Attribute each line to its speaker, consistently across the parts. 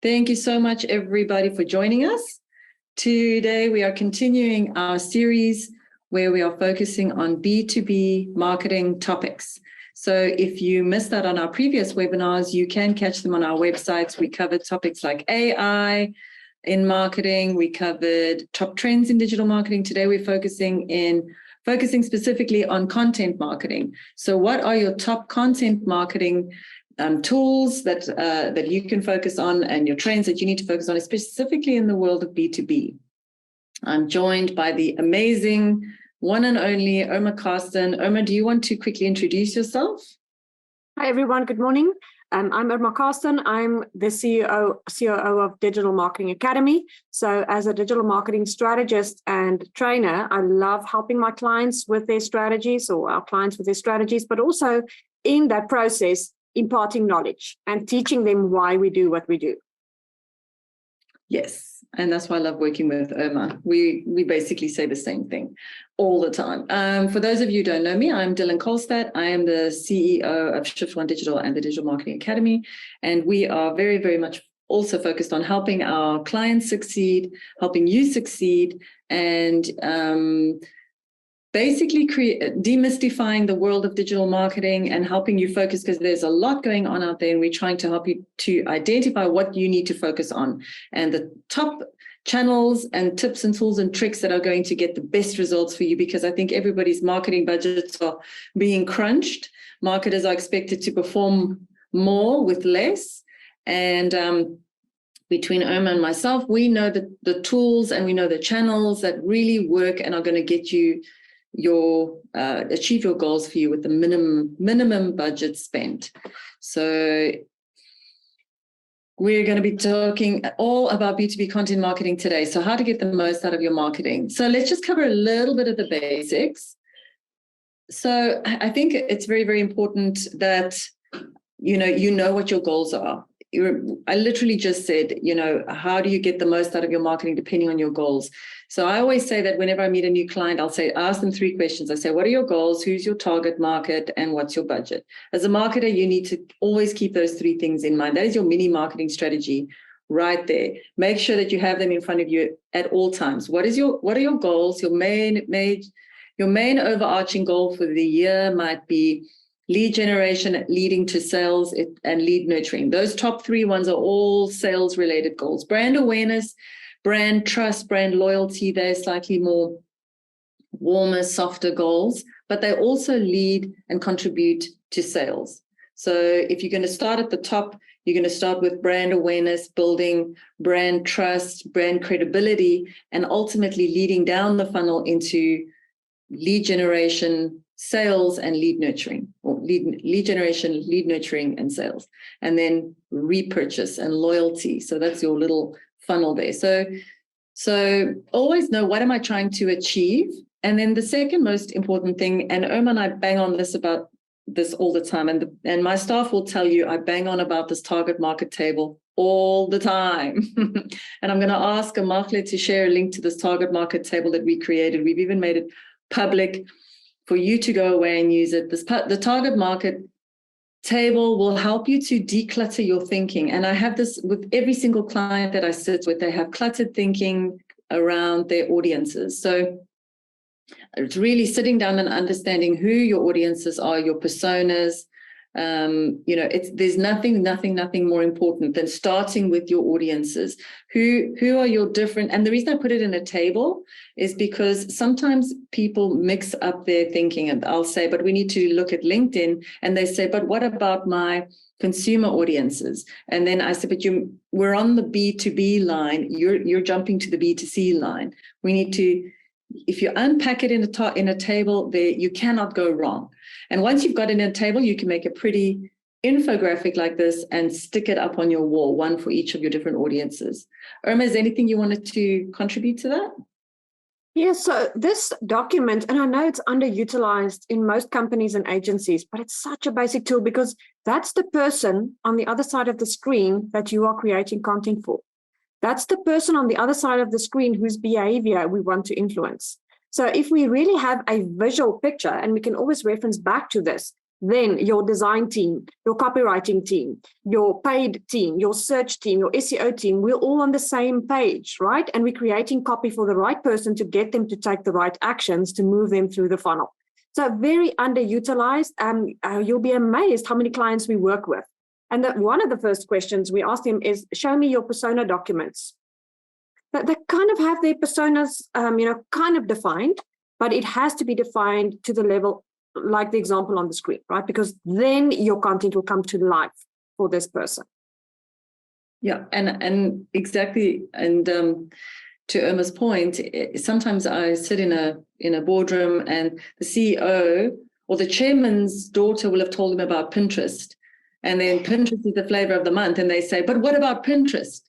Speaker 1: Thank you so much, everybody, for joining us. Today, we are continuing our series where we are focusing on B2B marketing topics. So if you missed that on our previous webinars, you can catch them on our websites. We covered topics like AI in marketing. We covered top trends in digital marketing. Today, we're focusing specifically on content marketing. So what are your top content marketing tools that you can focus on, and your trends that you need to focus on, specifically in the world of B2B. I'm joined by the amazing one and only Irma Carsten. Irma, do you want to quickly introduce yourself?
Speaker 2: Hi, everyone. Good morning. I'm Irma Carsten. I'm the COO of Digital Marketing Academy. So as a digital marketing strategist and trainer, I love helping my clients with their strategies, or our clients with their strategies, but also in that process, imparting knowledge and teaching them why we do what we do.
Speaker 1: Yes, and that's why I love working with Irma. We basically say the same thing all the time. For those of you who don't know me, I'm Dylan Kolstad. I am the CEO of Shift One Digital and the Digital Marketing Academy, and we are very, very much also focused on helping our clients succeed, helping you succeed, and basically demystifying the world of digital marketing and helping you focus, because there's a lot going on out there, and we're trying to help you to identify what you need to focus on and the top channels and tips and tools and tricks that are going to get the best results for you, because I think everybody's marketing budgets are being crunched. Marketers are expected to perform more with less. And between Irma and myself, we know the tools and we know the channels that really work and are going to get you achieve your goals for you with the minimum budget spent. So we're going to be talking all about B2B content marketing today. So how to get the most out of your marketing. So let's just cover a little bit of the basics. So I think it's very, very important that you know what your goals are. I literally just said, how do you get the most out of your marketing depending on your goals? So I always say that whenever I meet a new client, ask them 3 questions. I say, what are your goals? Who's your target market? And what's your budget? As a marketer, you need to always keep those 3 things in mind. That is your mini marketing strategy right there. Make sure that you have them in front of you at all times. What are your goals? Your main overarching goal for the year might be lead generation leading to sales and lead nurturing. Those top 3 ones are all sales related goals. Brand awareness, brand trust, brand loyalty, they're slightly more warmer, softer goals, but they also lead and contribute to sales. So if you're going to start at the top, you're going to start with brand awareness, building brand trust, brand credibility, and ultimately leading down the funnel into lead generation, sales, and lead nurturing, or lead generation, lead nurturing, and sales, and then repurchase and loyalty. So that's your little funnel there. So always know, what am I trying to achieve? And then the second most important thing, and Irma and I bang on about this all the time, and my staff will tell you I bang on about this target market table all the time. And I'm going to ask Amakle to share a link to this target market table that we created. We've even made it public for you to go away and use it. The target market table will help you to declutter your thinking. And I have this with every single client that I sit with. They have cluttered thinking around their audiences. So it's really sitting down and understanding who your audiences are, your personas. There's nothing more important than starting with your audiences. Who are your different, and the reason I put it in a table is because sometimes people mix up their thinking, and I'll say, but we need to look at LinkedIn, and they say, but what about my consumer audiences? And then I said, but we're on the B2B line, you're jumping to the B2C line. We need to, if you unpack it in a table, there you cannot go wrong. And once you've got it in a table, you can make a pretty infographic like this and stick it up on your wall, one for each of your different audiences. Irma, is there anything you wanted to contribute to that?
Speaker 2: Yes, so this document, and I know it's underutilized in most companies and agencies, but it's such a basic tool because that's the person on the other side of the screen that you are creating content for. That's the person on the other side of the screen whose behavior we want to influence. So if we really have a visual picture, and we can always reference back to this, then your design team, your copywriting team, your paid team, your search team, your SEO team, we're all on the same page, right? And we're creating copy for the right person to get them to take the right actions to move them through the funnel. So very underutilized. You'll be amazed how many clients we work with. And that one of the first questions we ask them is, show me your persona documents. They kind of have their personas, kind of defined, but it has to be defined to the level like the example on the screen, right? Because then your content will come to life for this person.
Speaker 1: Yeah, and exactly. And to Irma's point, sometimes I sit in a boardroom and the CEO or the chairman's daughter will have told them about Pinterest. And then Pinterest is the flavor of the month. And they say, but what about Pinterest?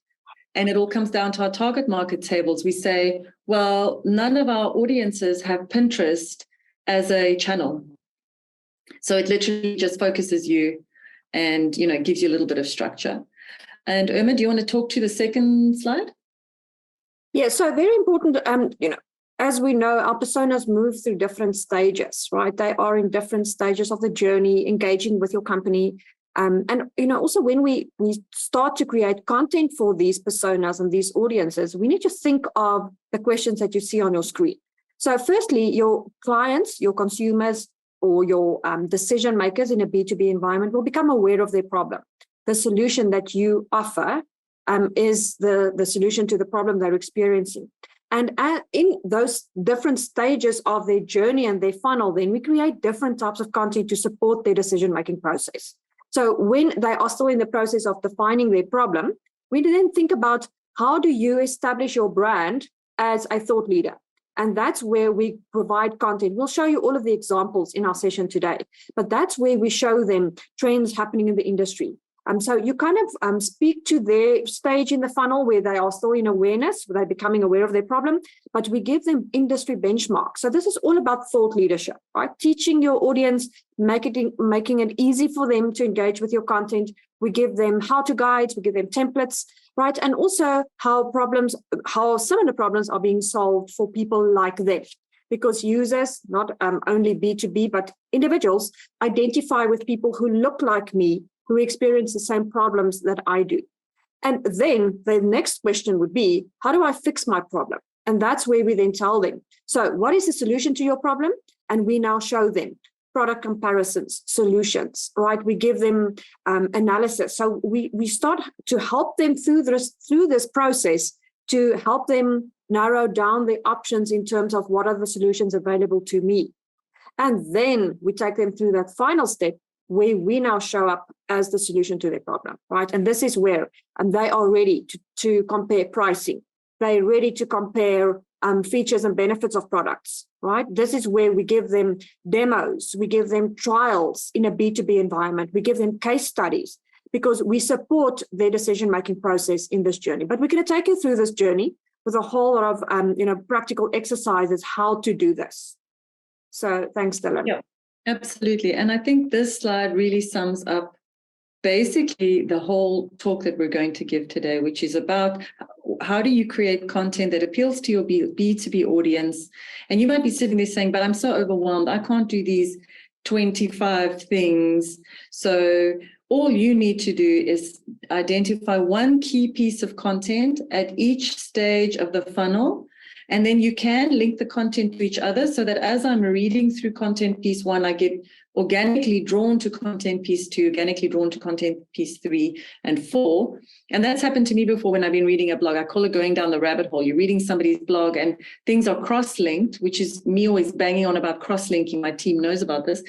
Speaker 1: And it all comes down to our target market tables. We say, well, none of our audiences have Pinterest as a channel. So it literally just focuses you and, gives you a little bit of structure. And Irma, do you want to talk to the second slide?
Speaker 2: Yeah, so very important, as we know, our personas move through different stages, right? They are in different stages of the journey, engaging with your company. And also when we start to create content for these personas and these audiences, we need to think of the questions that you see on your screen. So firstly, your clients, your consumers, or your decision makers in a B2B environment will become aware of their problem. The solution that you offer is the solution to the problem they're experiencing. And in those different stages of their journey and their funnel, then we create different types of content to support their decision-making process. So when they are still in the process of defining their problem, we then think about how do you establish your brand as a thought leader? And that's where we provide content. We'll show you all of the examples in our session today, but that's where we show them trends happening in the industry. So you kind of speak to their stage in the funnel where they are still in awareness, where they're becoming aware of their problem, but we give them industry benchmarks. So this is all about thought leadership, right? Teaching your audience, making it easy for them to engage with your content. We give them how-to guides, we give them templates, right? And also how similar problems are being solved for people like them. Because users, not only B2B, but individuals, identify with people who look like me, who experience the same problems that I do. And then the next question would be, how do I fix my problem? And that's where we then tell them, so what is the solution to your problem? And we now show them product comparisons, solutions, right? We give them analysis. So we start to help them through this process to help them narrow down the options in terms of what are the solutions available to me. And then we take them through that final step where we now show up as the solution to their problem, right? And this is where they are ready to compare pricing. They're ready to compare features and benefits of products, right? This is where we give them demos, we give them trials in a B2B environment, we give them case studies, because we support their decision-making process in this journey. But we're going to take you through this journey with a whole lot of practical exercises how to do this. So thanks, Dylan.
Speaker 1: Yeah. Absolutely. And I think this slide really sums up basically the whole talk that we're going to give today, which is about how do you create content that appeals to your B2B audience. And you might be sitting there saying, but I'm so overwhelmed. I can't do these 25 things. So all you need to do is identify one key piece of content at each stage of the funnel. And then you can link the content to each other so that as I'm reading through content piece 1, I get organically drawn to content piece 2, organically drawn to content piece 3 and 4. And that's happened to me before when I've been reading a blog. I call it going down the rabbit hole. You're reading somebody's blog and things are cross-linked, which is me always banging on about cross-linking. My team knows about this.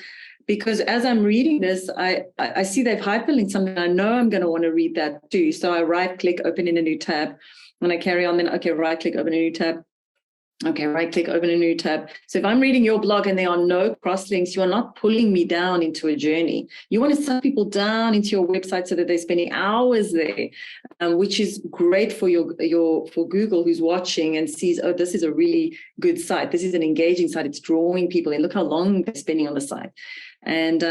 Speaker 1: Because as I'm reading this, I see they've hyperlinked something. I know I'm going to want to read that too. So I right-click, open in a new tab. When I carry on, then, okay, right-click, open a new tab. Okay, right-click, open a new tab. So if I'm reading your blog and there are no cross-links, you are not pulling me down into a journey. You want to suck people down into your website so that they're spending hours there, which is great for for Google, who's watching and sees, oh, this is a really good site. This is an engaging site. It's drawing people in. Look how long they're spending on the site. And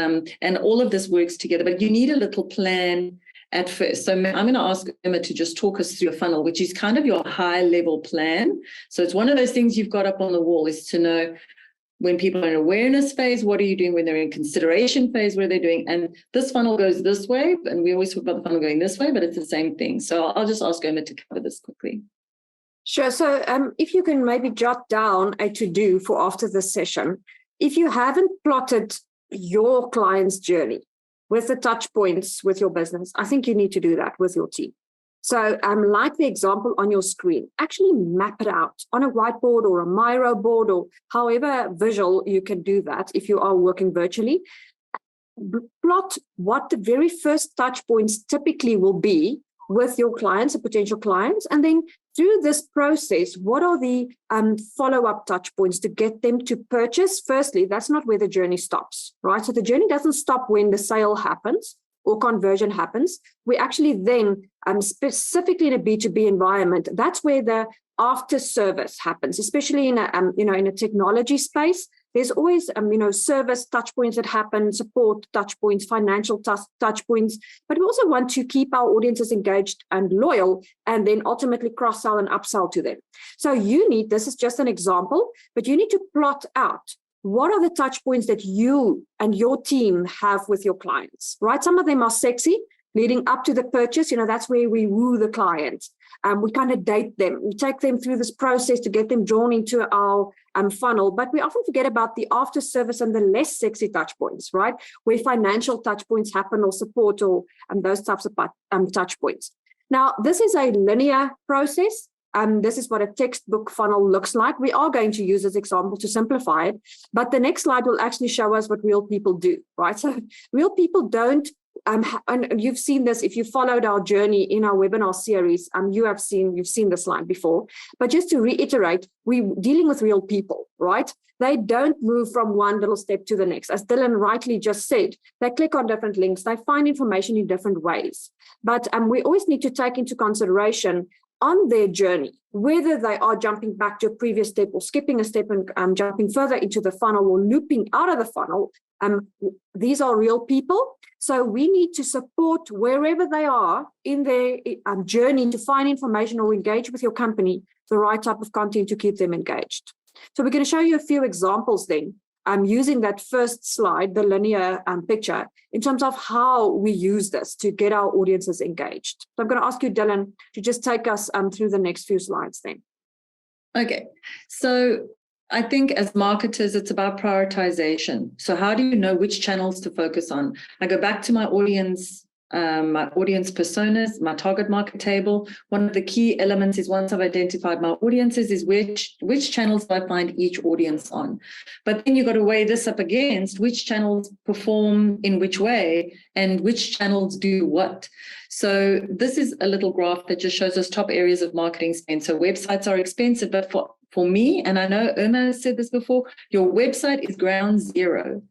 Speaker 1: all of this works together. But you need a little plan at first. So I'm going to ask Emma to just talk us through a funnel, which is kind of your high level plan. So it's one of those things you've got up on the wall is to know when people are in awareness phase, what are you doing when they're in consideration phase, what are they doing? And this funnel goes this way, and we always talk about the funnel going this way, but it's the same thing. So I'll just ask Irma to cover this quickly.
Speaker 2: Sure. So if you can maybe jot down a to-do for after this session, if you haven't plotted your client's journey with the touch points with your business, I think you need to do that with your team. So like the example on your screen, actually map it out on a whiteboard or a Miro board or however visual you can do that if you are working virtually. Plot what the very first touch points typically will be with your clients or potential clients. And then through this process, what are the follow-up touch points to get them to purchase? Firstly, that's not where the journey stops, right? So the journey doesn't stop when the sale happens or conversion happens. We actually then, specifically in a B2B environment, that's where the after service happens, especially in a, in a technology space. There's always, service touch points that happen, support touch points, financial touch points, but we also want to keep our audiences engaged and loyal, and then ultimately cross-sell and upsell to them. So you need, this is just an example, but you need to plot out what are the touch points that you and your team have with your clients, right? Some of them are sexy, leading up to the purchase. That's where we woo the client. We kind of date them. We take them through this process to get them drawn into our funnel, but we often forget about the after service and the less sexy touch points, right? Where financial touch points happen or support or those types of touch points. Now, this is a linear process. This is what a textbook funnel looks like. We are going to use this example to simplify it, but the next slide will actually show us what real people do, right? So real people don't, and you've seen this if you followed our journey in our webinar series. You've seen this slide before. But just to reiterate, we're dealing with real people, right? They don't move from one little step to the next. As Dylan rightly just said, they click on different links. They find information in different ways. But we always need to take into consideration on their journey, whether they are jumping back to a previous step or skipping a step and jumping further into the funnel or looping out of the funnel. These are real people. So we need to support wherever they are in their journey to find information or engage with your company, the right type of content to keep them engaged. So we're going to show you a few examples then, using that first slide, the linear picture, in terms of how we use this to get our audiences engaged. So I'm going to ask you, Dylan, to just take us through the next few slides then.
Speaker 1: Okay, so I think as marketers, it's about prioritization. So how do you know which channels to focus on? I go back to my audience personas, my target market table. One of the key elements is, once I've identified my audiences, is which channels do I find each audience on? But then you've got to weigh this up against which channels perform in which way and which channels do what. So this is a little graph that just shows us top areas of marketing spend. So websites are expensive, but for me, and I know Irma has said this before, your website is ground zero.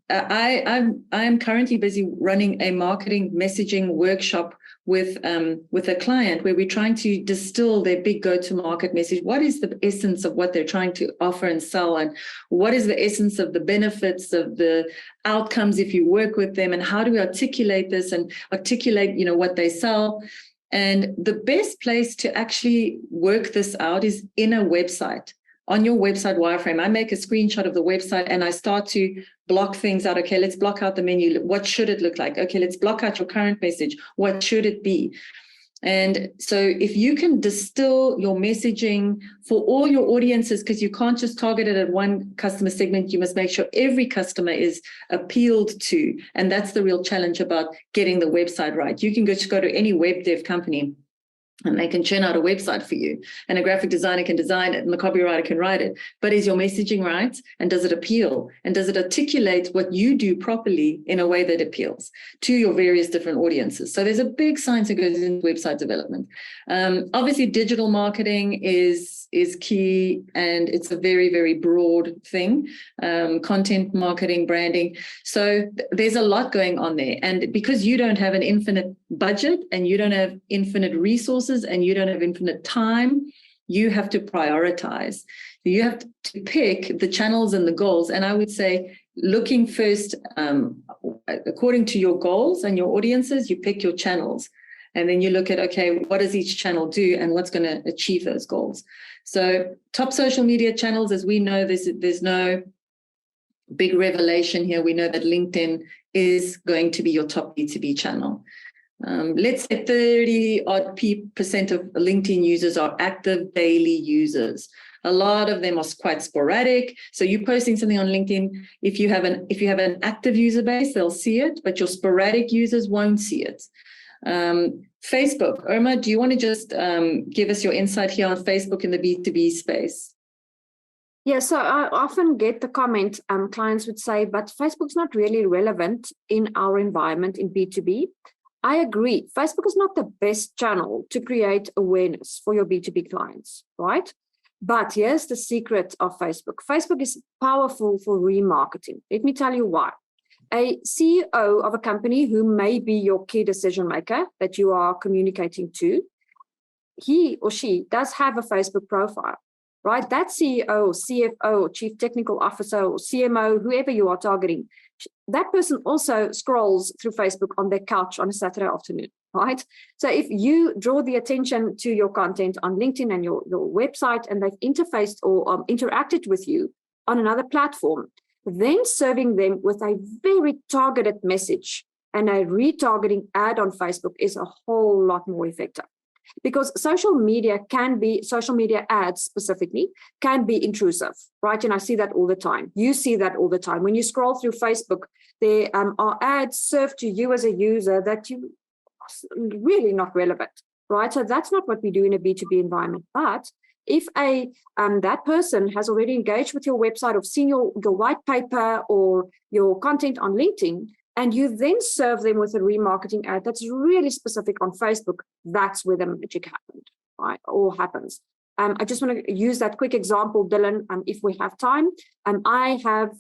Speaker 1: I'm currently busy running a marketing messaging workshop with a client where we're trying to distill their big go-to-market message. What is the essence of what they're trying to offer and sell, and what is the essence of the benefits of the outcomes if you work with them, and how do we articulate this and articulate, what they sell? And the best place to actually work this out is in a website. On your website wireframe, I make a screenshot of the website and I start to block things out. Okay, let's block out the menu. What should it look like? Okay, let's block out your current message. What should it be? And so if you can distill your messaging for all your audiences, because you can't just target it at one customer segment, you must make sure every customer is appealed to. And that's the real challenge about getting the website right. You can just go to any web dev company and they can churn out a website for you, and a graphic designer can design it and the copywriter can write it. But is your messaging right? And does it appeal? And does it articulate what you do properly in a way that appeals to your various different audiences? So there's a big science that goes into website development. Obviously, digital marketing is key, and it's a very, very broad thing. Content marketing, branding. So there's a lot going on there. And because you don't have an infinite budget and you don't have infinite resources and you don't have infinite time, you have to prioritize. You have to pick the channels and the goals. And I would say, looking first, according to your goals and your audiences, you pick your channels. And then you look at, okay, what does each channel do and what's going to achieve those goals? So top social media channels, as we know, there's no big revelation here. We know that LinkedIn is going to be your top B2B channel. Let's say 30% of LinkedIn users are active daily users. A lot of them are quite sporadic. So you're posting something on LinkedIn. If you have an active user base, they'll see it, but your sporadic users won't see it. Facebook, Irma, do you want to just give us your insight here on Facebook in the B2B space?
Speaker 2: Yeah, so I often get the comment, clients would say, but Facebook's not really relevant in our environment in B2B. I agree. Facebook is not the best channel to create awareness for your B2B clients, right? But here's the secret of Facebook. Facebook is powerful for remarketing. Let me tell you why. A CEO of a company who may be your key decision maker that you are communicating to, he or she does have a Facebook profile, right? That CEO or CFO or chief technical officer or CMO, whoever you are targeting, that person also scrolls through Facebook on their couch on a Saturday afternoon, right? So if you draw the attention to your content on LinkedIn and your website, and they've interfaced or interacted with you on another platform, then serving them with a very targeted message and a retargeting ad on Facebook is a whole lot more effective. Because social media ads specifically can be intrusive, right? And I see that all the time. You see that all the time. When you scroll through Facebook, there are ads served to you as a user that you really not relevant, right? So that's not what we do in a B2B environment. But if that person has already engaged with your website or seen your white paper or your content on LinkedIn, and you then serve them with a remarketing ad that's really specific on Facebook, that's where the magic happened, right? Or happens. I just want to use that quick example, Dylan, if we have time. I have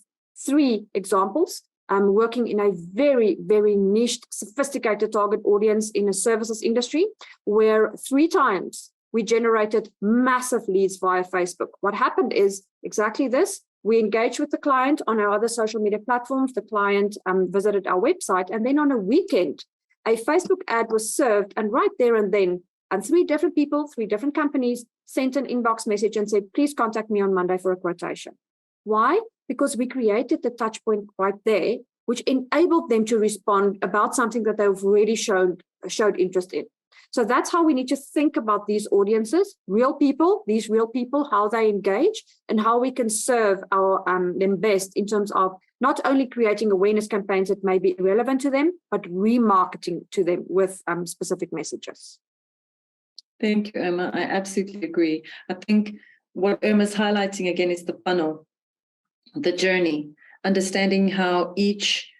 Speaker 2: 3 examples. I'm working in a very, very niched, sophisticated target audience in a services industry where 3 times we generated massive leads via Facebook. What happened is exactly this. We engaged with the client on our other social media platforms. The client visited our website. And then on a weekend, a Facebook ad was served. And right there and then, 3 different people, 3 different companies sent an inbox message and said, please contact me on Monday for a quotation. Why? Because we created the touch point right there, which enabled them to respond about something that they've already showed interest in. So that's how we need to think about these audiences, these real people, how they engage, and how we can serve them best in terms of not only creating awareness campaigns that may be relevant to them, but remarketing to them with specific messages.
Speaker 1: Thank you, Irma. I absolutely agree. I think what Irma's highlighting again is the funnel, the journey, understanding how each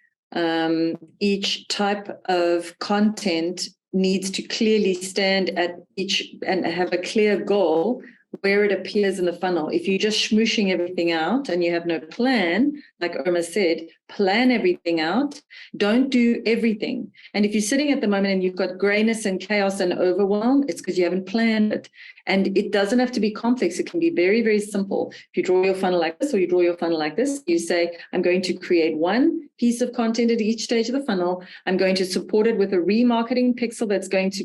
Speaker 1: type of content needs to clearly stand at each and have a clear goal where it appears in the funnel. If you're just smooshing everything out and you have no plan, like Irma said, plan everything out. Don't do everything. And if you're sitting at the moment and you've got grayness and chaos and overwhelm, it's because you haven't planned it. And it doesn't have to be complex. It can be very, very simple. If you draw your funnel like this or you draw your funnel like this, you say, I'm going to create one piece of content at each stage of the funnel. I'm going to support it with a remarketing pixel that's going to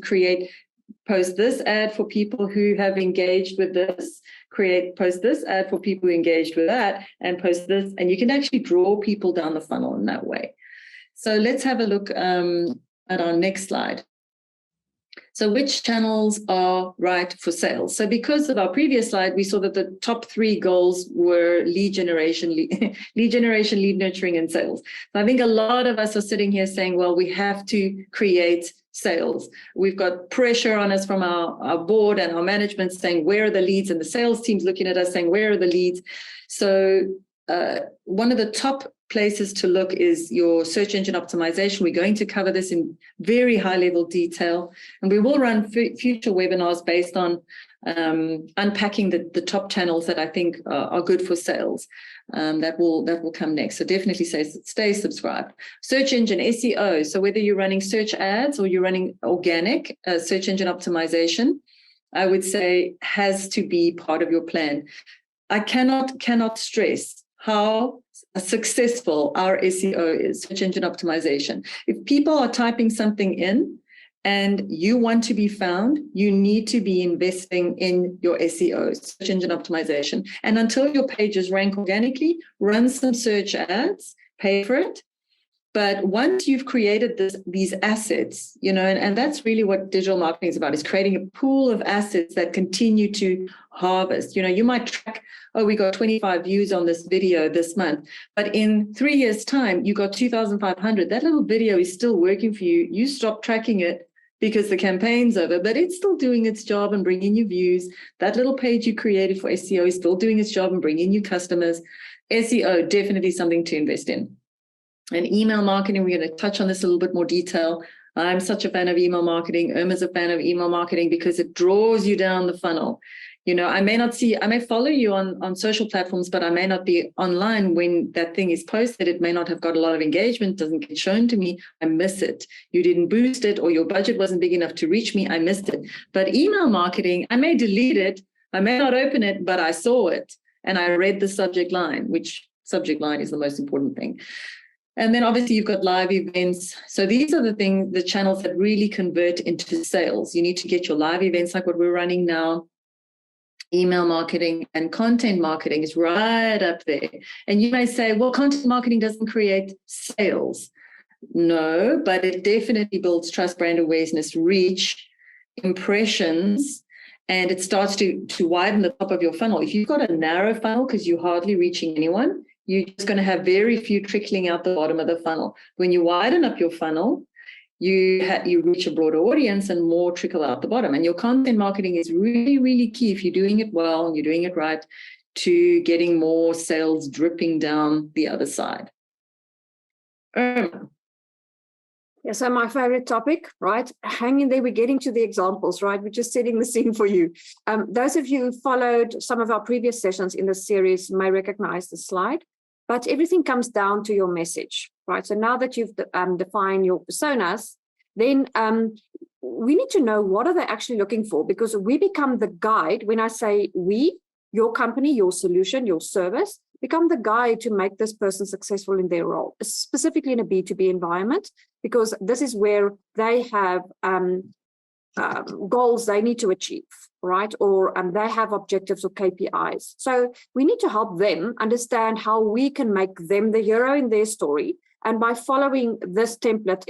Speaker 1: post this ad for people who have engaged with this, post this ad for people who engaged with that, and post this. And you can actually draw people down the funnel in that way. So let's have a look at our next slide. So which channels are right for sales? So because of our previous slide, we saw that the top 3 goals were lead generation, lead nurturing, and sales. So I think a lot of us are sitting here saying, well, we have to create sales. We've got pressure on us from our board and our management saying, where are the leads? And the sales team's looking at us saying, where are the leads? So one of the top places to look is your search engine optimization. We're going to cover this in very high level detail, and we will run future webinars based on unpacking the top channels that I think are good for sales. That will come next. So definitely stay subscribed. Search engine SEO. So whether you're running search ads or you're running organic search engine optimization, I would say has to be part of your plan. I cannot stress how successful our SEO is, search engine optimization. If people are typing something in and you want to be found, you need to be investing in your SEO, search engine optimization. And until your pages rank organically, run some search ads, pay for it. But once you've created these assets, and that's really what digital marketing is about, is creating a pool of assets that continue to harvest. You might track, we got 25 views on this video this month, but in 3 years' time, you got 2,500. That little video is still working for you. You stop tracking it because the campaign's over, but it's still doing its job and bringing you views. That little page you created for SEO is still doing its job and bringing you customers. SEO, definitely something to invest in. And email marketing, we're going to touch on this a little bit more detail. I'm such a fan of email marketing. Irma's a fan of email marketing because it draws you down the funnel. I may follow you on social platforms, but I may not be online when that thing is posted. It may not have got a lot of engagement, doesn't get shown to me. I miss it. You didn't boost it, or your budget wasn't big enough to reach me. I missed it. But email marketing, I may delete it. I may not open it, but I saw it. And I read the subject line, which subject line is the most important thing. And then obviously you've got live events. So these are the channels that really convert into sales. You need to get your live events like what we're running now. Email marketing and content marketing is right up there. And you may say, well, content marketing doesn't create sales. No, but it definitely builds trust, brand awareness, reach, impressions, and it starts to widen the top of your funnel. If you've got a narrow funnel because you're hardly reaching anyone, you're just going to have very few trickling out the bottom of the funnel. When you widen up your funnel, you reach a broader audience and more trickle out the bottom. And your content marketing is really, really key if you're doing it well and you're doing it right to getting more sales dripping down the other side.
Speaker 2: Yeah, so my favorite topic, right? Hang in there, we're getting to the examples, right? We're just setting the scene for you. Those of you who followed some of our previous sessions in this series may recognize the slide, but everything comes down to your message, right? So now that you've defined your personas, then we need to know what are they actually looking for, because we become the guide. When I say we, your company, your solution, your service, become the guide to make this person successful in their role, specifically in a B2B environment, because this is where they have goals they need to achieve, right? Or they have objectives or KPIs. So we need to help them understand how we can make them the hero in their story. And by following this template,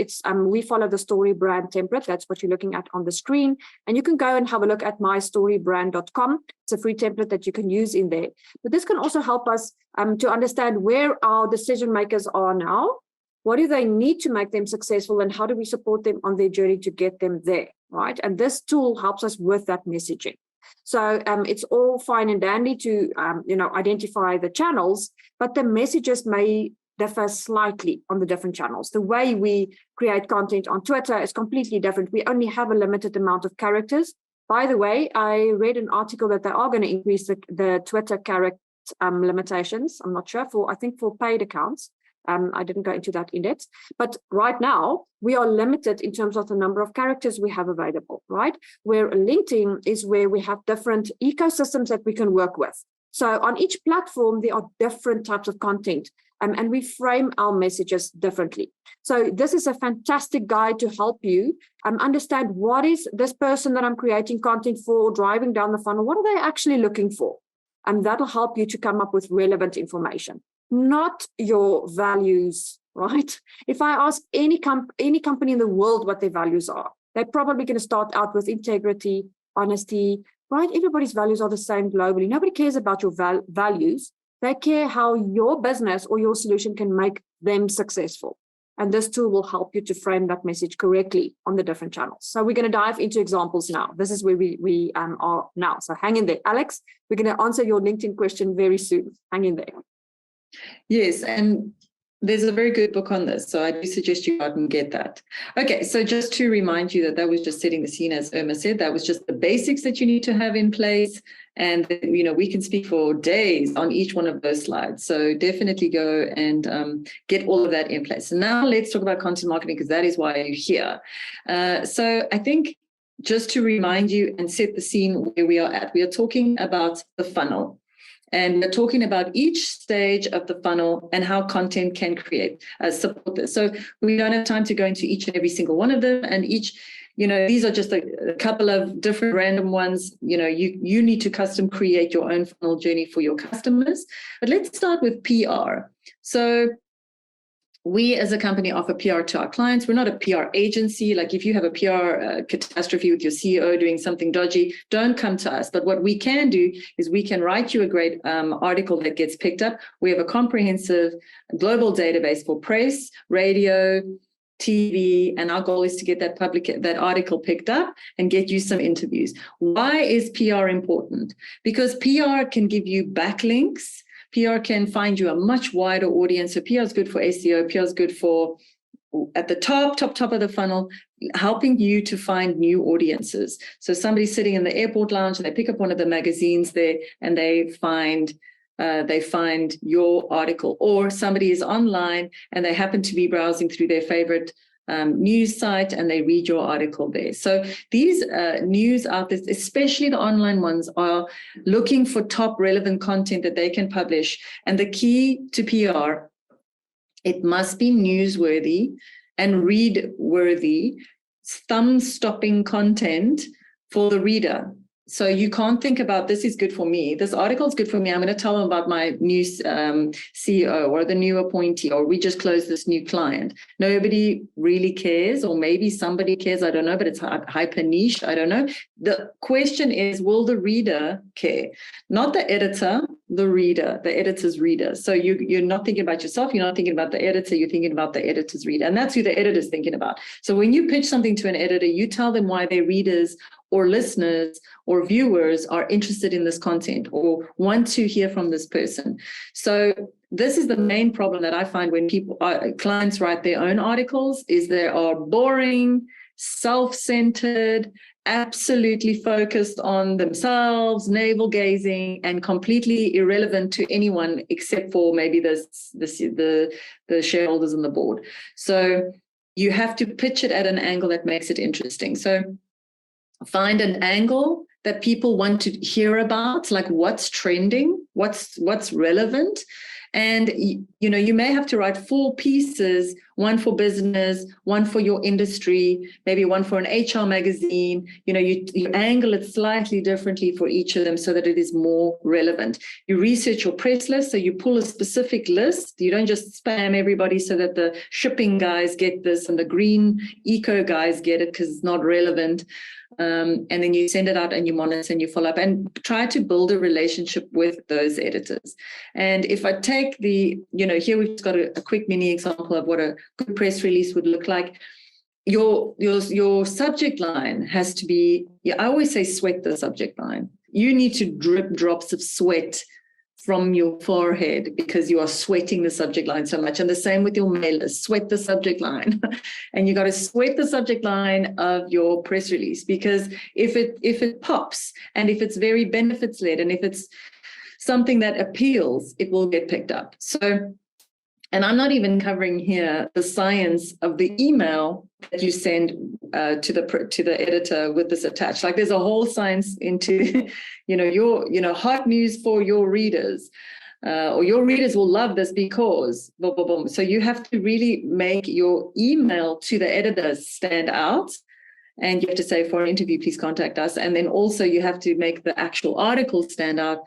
Speaker 2: we follow the story brand template. That's what you're looking at on the screen. And you can go and have a look at mystorybrand.com. It's a free template that you can use in there. But this can also help us to understand where our decision makers are now. What do they need to make them successful, and how do we support them on their journey to get them there, right? And this tool helps us with that messaging. So it's all fine and dandy to identify the channels, but the messages may differ slightly on the different channels. The way we create content on Twitter is completely different. We only have a limited amount of characters. By the way, I read an article that they are going to increase the Twitter character limitations. I'm not sure I think for paid accounts. I didn't go into that in depth, but right now we are limited in terms of the number of characters we have available, right? Where LinkedIn is where we have different ecosystems that we can work with. So on each platform, there are different types of content, and we frame our messages differently. So this is a fantastic guide to help you understand what is this person that I'm creating content for, driving down the funnel, what are they actually looking for? And that'll help you to come up with relevant information. Not your values, right? If I ask any company in the world what their values are, they're probably going to start out with integrity, honesty, right? Everybody's values are the same globally. Nobody cares about your values. They care how your business or your solution can make them successful. And this tool will help you to frame that message correctly on the different channels. So we're going to dive into examples now. This is where we are now. So hang in there. Alex, we're going to answer your LinkedIn question very soon. Hang in there.
Speaker 1: Yes, and there's a very good book on this, so I do suggest you go out and get that. Okay, so just to remind you that was just setting the scene, as Irma said. That was just the basics that you need to have in place, and we can speak for days on each one of those slides. So definitely go and get all of that in place. So now let's talk about content marketing, because that is why you're here. So I think just to remind you and set the scene where we are at, we are talking about the funnel. And we're talking about each stage of the funnel and how content can support this. So we don't have time to go into each and every single one of them. And each these are just a couple of different random ones. You need to custom create your own funnel journey for your customers. But let's start with PR. So we as a company offer PR to our clients. We're not a PR agency. Like if you have a PR catastrophe with your CEO doing something dodgy, don't come to us. But what we can do is we can write you a great article that gets picked up. We have a comprehensive global database for press, radio, TV, and our goal is to get that article picked up and get you some interviews. Why is PR important? Because PR can give you backlinks. PR can find you a much wider audience. So PR is good for SEO. PR is good for at the top of the funnel, helping you to find new audiences. So somebody's sitting in the airport lounge and they pick up one of the magazines there and they find your article, or somebody is online and they happen to be browsing through their favorite news site and they read your article there. So these news outlets, especially the online ones, are looking for top relevant content that they can publish. And the key to PR, it must be newsworthy and read-worthy, thumb-stopping content for the reader. So you can't think about, this is good for me, this article is good for me, I'm going to tell them about my new CEO or the new appointee, or we just closed this new client. Nobody really cares, or maybe somebody cares, I don't know, but it's hyper niche, I don't know. The question is, will the reader care? Not the editor, the reader, the editor's reader. So you're not thinking about yourself, you're not thinking about the editor, you're thinking about the editor's reader. And that's who the editor's thinking about. So when you pitch something to an editor, you tell them why their readers or listeners or viewers are interested in this content or want to hear from this person. So this is the main problem that I find when clients write their own articles, is they are boring, self-centered, absolutely focused on themselves, navel-gazing, and completely irrelevant to anyone except for maybe the shareholders and the board. So you have to pitch it at an angle that makes it interesting. So find an angle that people want to hear about, like what's trending, what's relevant. And, you may have to write 4 pieces, one for business, one for your industry, maybe one for an HR magazine. You angle it slightly differently for each of them so that it is more relevant. You research your press list, so you pull a specific list. You don't just spam everybody so that the shipping guys get this and the green eco guys get it because it's not relevant. And then you send it out and you monitor and you follow up and try to build a relationship with those editors. And if I take here we've just got a quick mini example of what a good press release would look like. Your subject line has to be, I always say sweat the subject line. You need to drip drops of sweat from your forehead because you are sweating the subject line so much. And the same with your mailers, sweat the subject line. And you got to sweat the subject line of your press release, because if it pops and if it's very benefits led and if it's something that appeals, it will get picked up. So, and I'm not even covering here the science of the email that you send to the editor with this attached. Like there's a whole science into, your hot news for your readers, or your readers will love this because boom, boom, boom. So you have to really make your email to the editors stand out. And you have to say, for an interview, please contact us. And then also you have to make the actual article stand out.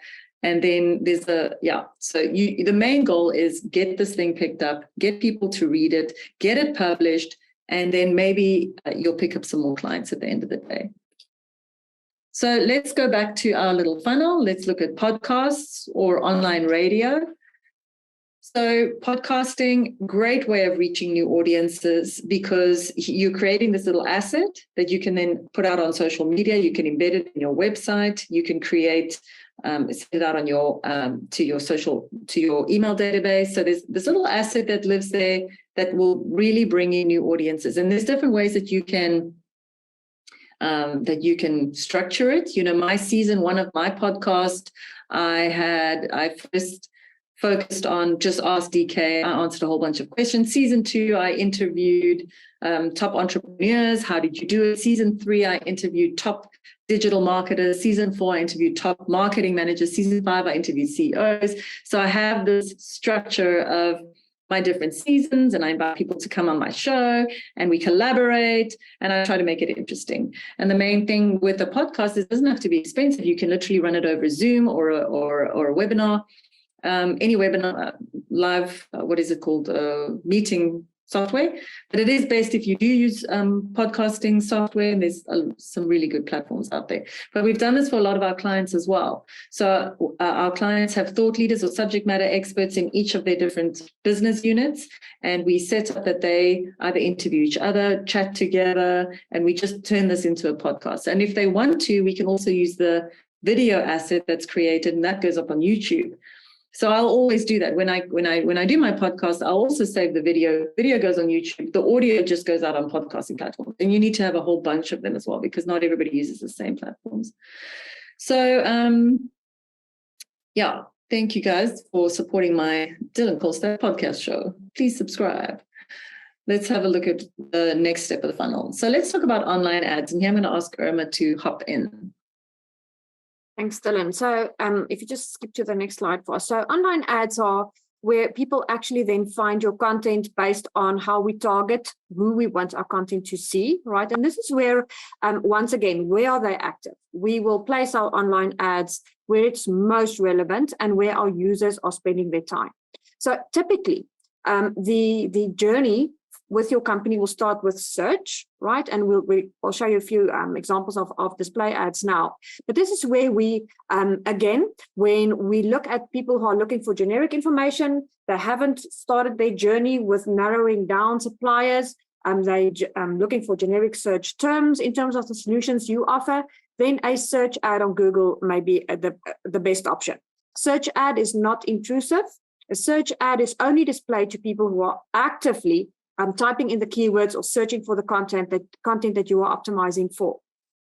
Speaker 1: And then there's the main goal is get this thing picked up, get people to read it, get it published, and then maybe you'll pick up some more clients at the end of the day. So let's go back to our little funnel. Let's look at podcasts or online radio. So podcasting, great way of reaching new audiences because you're creating this little asset that you can then put out on social media. You can embed it in your website. You can create send it out on your to your email database. So there's this little asset that lives there that will really bring in new audiences. And there's different ways that you can structure it. My season 1 of my podcast, I first focused on just Ask DK. I answered a whole bunch of questions. Season 2, I interviewed top entrepreneurs. How did you do it? Season 3, I interviewed top digital marketers. Season 4, I interviewed top marketing managers. Season 5, I interviewed CEOs. So I have this structure of my different seasons, and I invite people to come on my show, and we collaborate, and I try to make it interesting. And the main thing with a podcast is it doesn't have to be expensive. You can literally run it over Zoom or a webinar, any webinar, live, what is it called, meeting software. But it is best if you do use podcasting software, and there's some really good platforms out there. But we've done this for a lot of our clients as well. So our clients have thought leaders or subject matter experts in each of their different business units, and we set up that they either interview each other, chat together, and we just turn this into a podcast. And if they want to, we can also use the video asset that's created, and that goes up on YouTube. So I'll always do that. When I do my podcast, I'll also save the video. Video goes on YouTube. The audio just goes out on podcasting platforms. And you need to have a whole bunch of them as well, because not everybody uses the same platforms. So yeah, thank you guys for supporting my Dylan Kolstad podcast show. Please subscribe. Let's have a look at the next step of the funnel. So let's talk about online ads. And here I'm going to ask Irma to hop in.
Speaker 2: Thanks, Dylan. So if you just skip to the next slide for us. So online ads are where people actually then find your content based on how we target who we want our content to see, right? And this is where, once again, where are they active? We will place our online ads where it's most relevant and where our users are spending their time. So typically, the journey with your company will start with search, right? And I'll show you a few examples of display ads now. But this is where we, again, when we look at people who are looking for generic information, they haven't started their journey with narrowing down suppliers, they're looking for generic search terms in terms of the solutions you offer, then a search ad on Google may be the best option. Search ad is not intrusive. A search ad is only displayed to people who are actively typing in the keywords or searching for the content that you are optimizing for.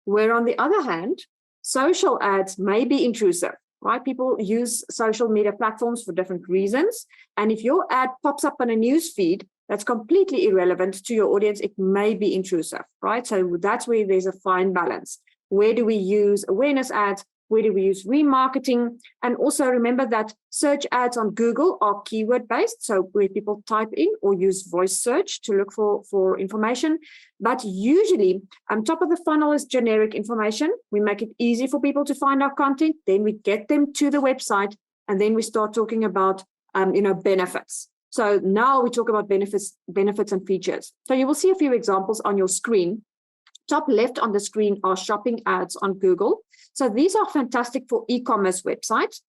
Speaker 2: Where on the other hand, social ads may be intrusive, right? People use social media platforms for different reasons. And if your ad pops up on a news feed that's completely irrelevant to your audience, it may be intrusive, right? So that's where there's a fine balance. Where do we use awareness ads? Where do we use remarketing? And also remember that search ads on Google are keyword based. So where people type in or use voice search to look for information. But usually top of the funnel is generic information. We make it easy for people to find our content. Then we get them to the website, and then we start talking about benefits. So now we talk about benefits and features. So you will see a few examples on your screen. Top left on the screen are shopping ads on Google. So these are fantastic for e-commerce websites.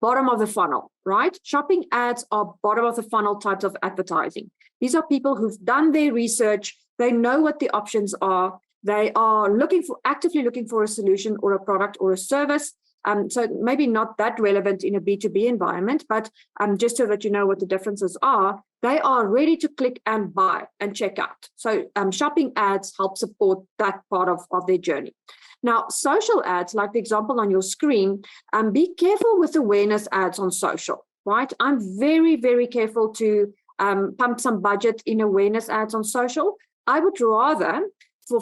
Speaker 2: Bottom of the funnel, right? Shopping ads are bottom of the funnel types of advertising. These are people who've done their research. They know what the options are. They are actively looking for a solution or a product or a service. So maybe not that relevant in a B2B environment, but just so that you know what the differences are, they are ready to click and buy and check out. So shopping ads help support that part of their journey. Now, social ads, like the example on your screen, be careful with awareness ads on social, right? I'm very, very careful to pump some budget in awareness ads on social. I would rather,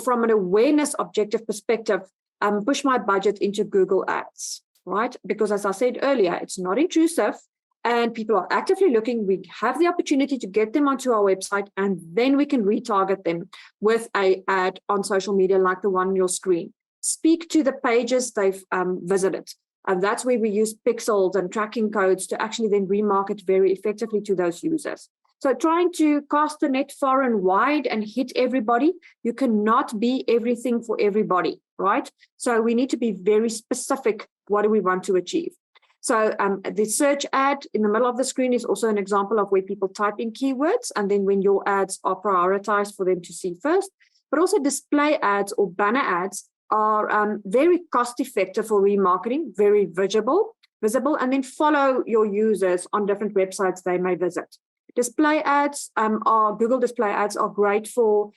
Speaker 2: from an awareness objective perspective, push my budget into Google ads, right? Because as I said earlier, it's not intrusive and people are actively looking. We have the opportunity to get them onto our website, and then we can retarget them with an ad on social media like the one on your screen. Speak to the pages they've visited. And that's where we use pixels and tracking codes to actually then remarket very effectively to those users. So trying to cast the net far and wide and hit everybody, you cannot be everything for everybody, right? So we need to be very specific. What do we want to achieve? So the search ad in the middle of the screen is also an example of where people type in keywords, and then when your ads are prioritized for them to see first. But also display ads or banner ads are very cost effective for remarketing, very visible, and then follow your users on different websites they may visit. Display ads Google display ads are great for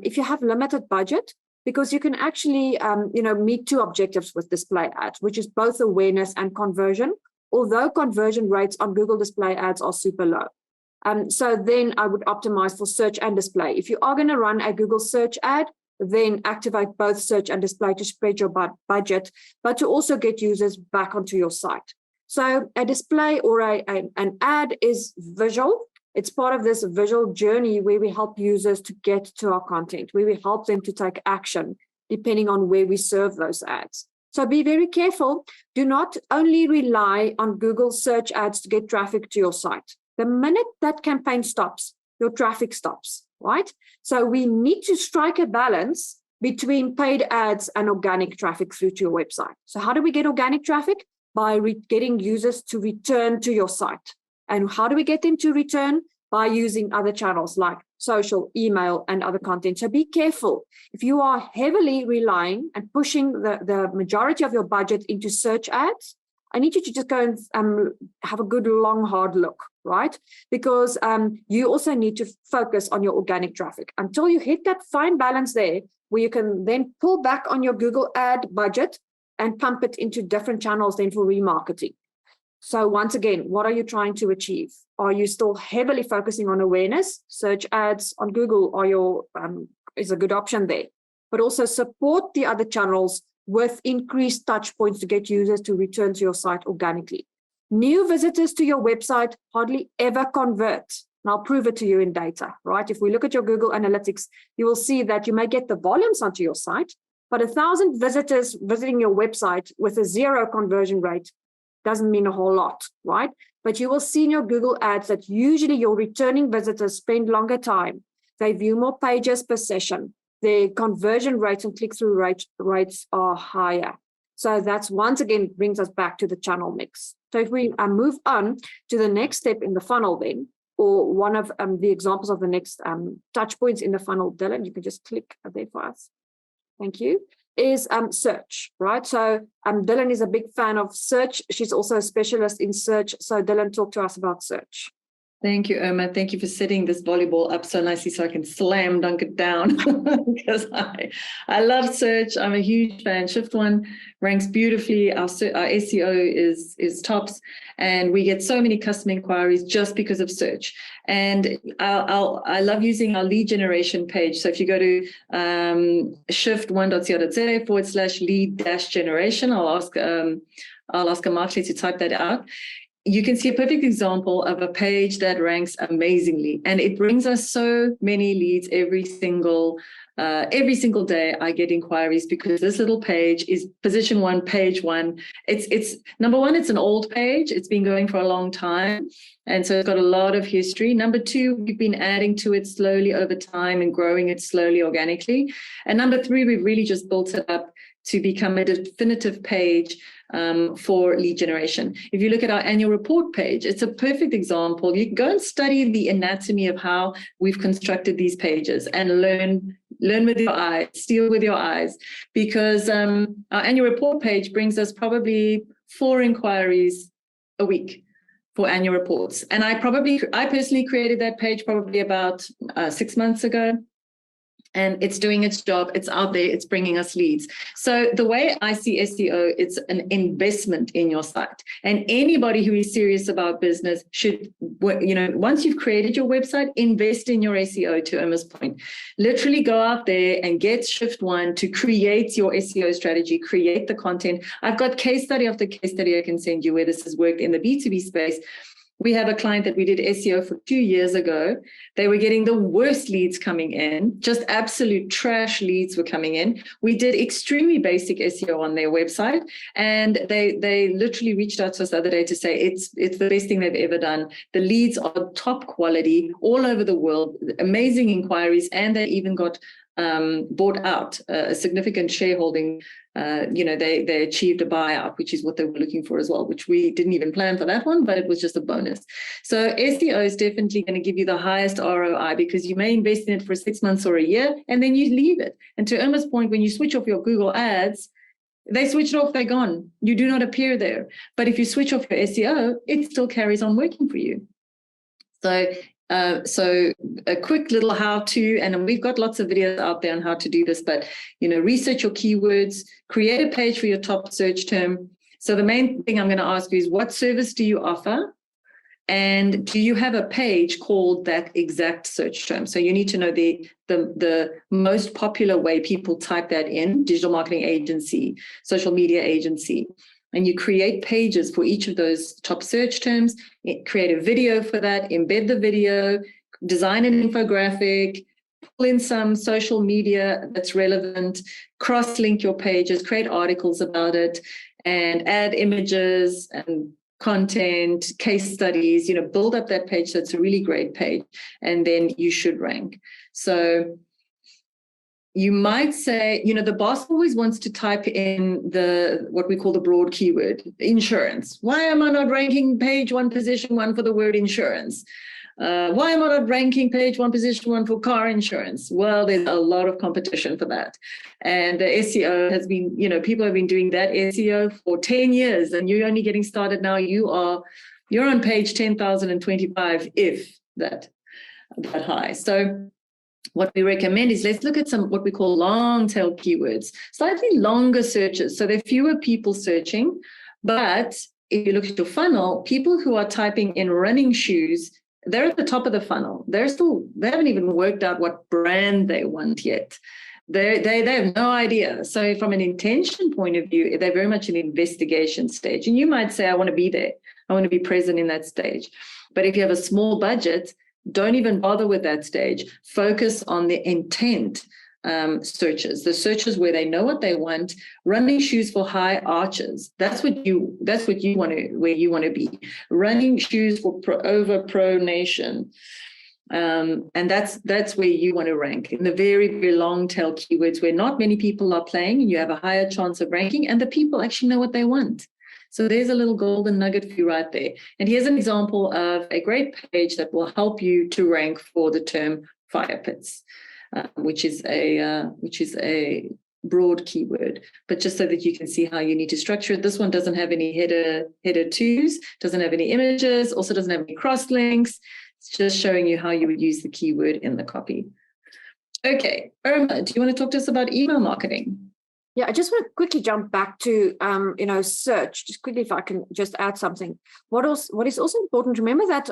Speaker 2: if you have limited budget, because you can actually meet two objectives with display ads, which is both awareness and conversion, although conversion rates on Google display ads are super low. So then I would optimize for search and display. If you are going to run a Google search ad, then activate both search and display to spread your budget, but to also get users back onto your site. So a display or an ad is visual. It's part of this visual journey where we help users to get to our content, where we help them to take action, depending on where we serve those ads. So be very careful. Do not only rely on Google search ads to get traffic to your site. The minute that campaign stops, your traffic stops, right? So we need to strike a balance between paid ads and organic traffic through to your website. So how do we get organic traffic? By getting users to return to your site. And how do we get them to return? By using other channels like social, email, and other content. So be careful. If you are heavily relying and pushing the majority of your budget into search ads, I need you to just go and have a good, long, hard look, right? Because you also need to focus on your organic traffic until you hit that fine balance there, where you can then pull back on your Google ad budget and pump it into different channels then for remarketing. So once again, what are you trying to achieve? Are you still heavily focusing on awareness? Search ads on Google is a good option there, but also support the other channels with increased touch points to get users to return to your site organically. New visitors to your website hardly ever convert. And I'll prove it to you in data, right? If we look at your Google Analytics, you will see that you may get the volumes onto your site, but 1,000 visitors visiting your website with a 0 conversion rate doesn't mean a whole lot, right? But you will see in your Google ads that usually your returning visitors spend longer time. They view more pages per session. Their conversion rates and click-through rates are higher. So that's once again brings us back to the channel mix. So if we move on to the next step in the funnel then, or one of the examples of the next touch points in the funnel, Dylan, you can just click there for us. Thank you. Is search, right? So Dylan is a big fan of search. She's also a specialist in search. So Dylan, talk to us about search.
Speaker 1: Thank you, Irma. Thank you for setting this volleyball up so nicely so I can slam dunk it down because I love search. I'm a huge fan. Shift One ranks beautifully. Our SEO is tops, and we get so many customer inquiries just because of search. And I love using our lead generation page. So if you go to shift1.co.za/lead-generation, I'll ask a marketer to type that out. You can see a perfect example of a page that ranks amazingly, and it brings us so many leads every single day. I get inquiries because this little page is position 1, page 1. It's number 1, it's an old page. It's been going for a long time, and so it's got a lot of history. Number 2, we've been adding to it slowly over time and growing it slowly organically. And number 3, we've really just built it up to become a definitive page for lead generation. If you look at our annual report page, it's a perfect example. You can go and study the anatomy of how we've constructed these pages and learn with your eyes, steal with your eyes, because our annual report page brings us probably 4 inquiries a week for annual reports. And I personally created that page probably about 6 months ago. And it's doing its job. It's out there. It's bringing us leads. So the way I see SEO, it's an investment in your site. And anybody who is serious about business should, once you've created your website, invest in your SEO, to Irma's point. Literally go out there and get Shift One to create your SEO strategy, create the content. I've got case study after case study I can send you where this has worked in the B2B space. We have a client that we did SEO for 2 years ago. They were getting the worst leads coming in, just absolute trash leads were coming in. We did extremely basic SEO on their website, and they literally reached out to us the other day to say it's the best thing they've ever done. The leads are top quality all over the world, amazing inquiries, and they even got bought out a significant shareholding. They achieved a buyout, which is what they were looking for as well, which we didn't even plan for that one, but it was just a bonus. So SEO is definitely going to give you the highest ROI because you may invest in it for 6 months or a year, and then you leave it. And to Irma's point, when you switch off your Google ads, they switch it off, they're gone. You do not appear there. But if you switch off your SEO, it still carries on working for you. So a quick little how-to, and we've got lots of videos out there on how to do this, but, research your keywords, create a page for your top search term. So the main thing I'm going to ask you is, what service do you offer? And do you have a page called that exact search term? So you need to know the most popular way people type that in: digital marketing agency, social media agency. and you create pages for each of those top search terms, create a video for that, embed the video, design an infographic, pull in some social media that's relevant, cross-link your pages, create articles about it, and add images and content, case studies, build up that page so it's a really great page, and then you should rank. So you might say, the boss always wants to type in what we call the broad keyword, insurance. Why am I not ranking page 1, position 1 for the word insurance? Why am I not ranking page 1, position 1 for car insurance? Well, there's a lot of competition for that. And the SEO has been, people have been doing that SEO for 10 years, and you're only getting started now. You're on page 10,025, if that high. So what we recommend is let's look at some what we call long tail keywords, slightly longer searches. So there are fewer people searching, but if you look at your funnel, people who are typing in running shoes, they're at the top of the funnel. They haven't even worked out what brand they want yet. They have no idea. So from an intention point of view, they're very much an investigation stage. And you might say, I want to be there. I want to be present in that stage. But if you have a small budget, don't even bother with that stage. Focus on the intent searches, the searches where they know what they want. Running shoes for high arches. That's what you want to, where you want to be. Running shoes for pronation. And that's where you want to rank, in the very, very long tail keywords where not many people are playing, and you have a higher chance of ranking, and the people actually know what they want. So there's a little golden nugget for you right there. And here's an example of a great page that will help you to rank for the term fire pits, which is a broad keyword. But just so that you can see how you need to structure it, this one doesn't have any header twos, doesn't have any images, also doesn't have any cross links. It's just showing you how you would use the keyword in the copy. Okay, Irma, do you want to talk to us about email marketing?
Speaker 2: Yeah, I just want to quickly jump back to search. Just quickly, if I can just add something. What is also important, remember that